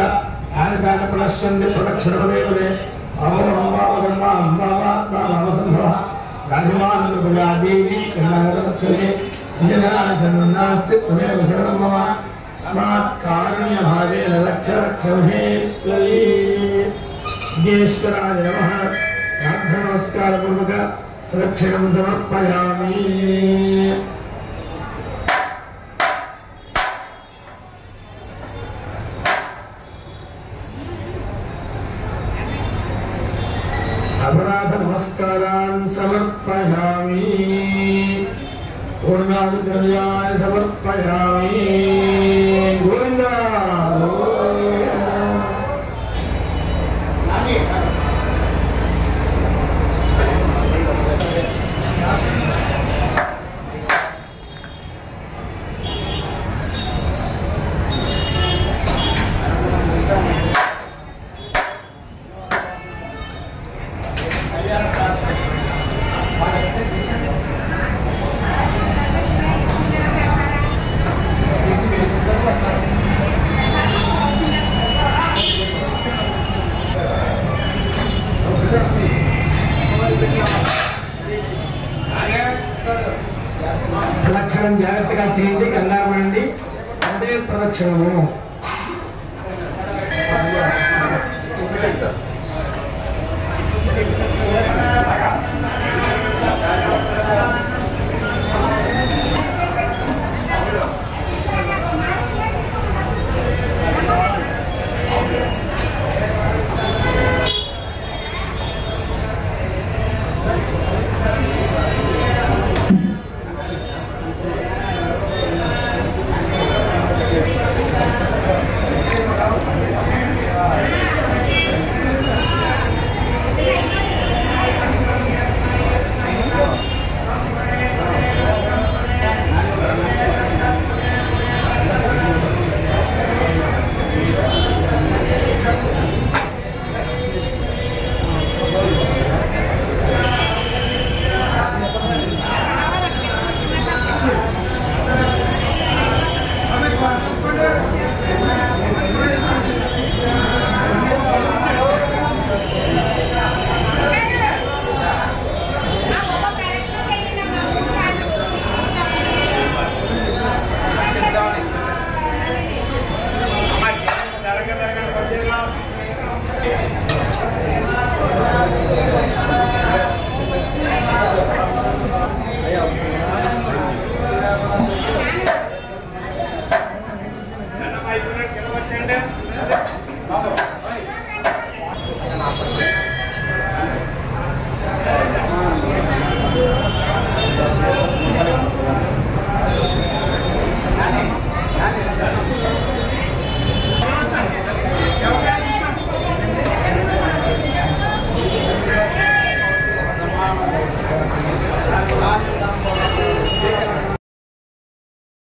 ఆనకాన ప్రదర్శన్ది ప్రదక్షిణపదేపదే అమోహంభావసంభవ రాజమానృపయా దేవీ కరుణాగతవత్సలే అంజనానాస్తి త్వమేవ శరణం మమ స్మాత్ కారుణ్యభావేన రక్ష రక్ష మహేశ్వరీ విఘ్నేశ్వరాయ నమః. నమస్కారపూర్వక ప్రదక్షిణం సమర్పయామి. అపరాధ నమస్కారాన్ సమర్పయామి. పూర్ణాధిద్రవ్యాన్ని సమర్పయామి. గోవింద ప్రదక్షిణం జాగ్రత్తగా చేయండి. గంగారమండి అంటే ప్రదక్షిణము.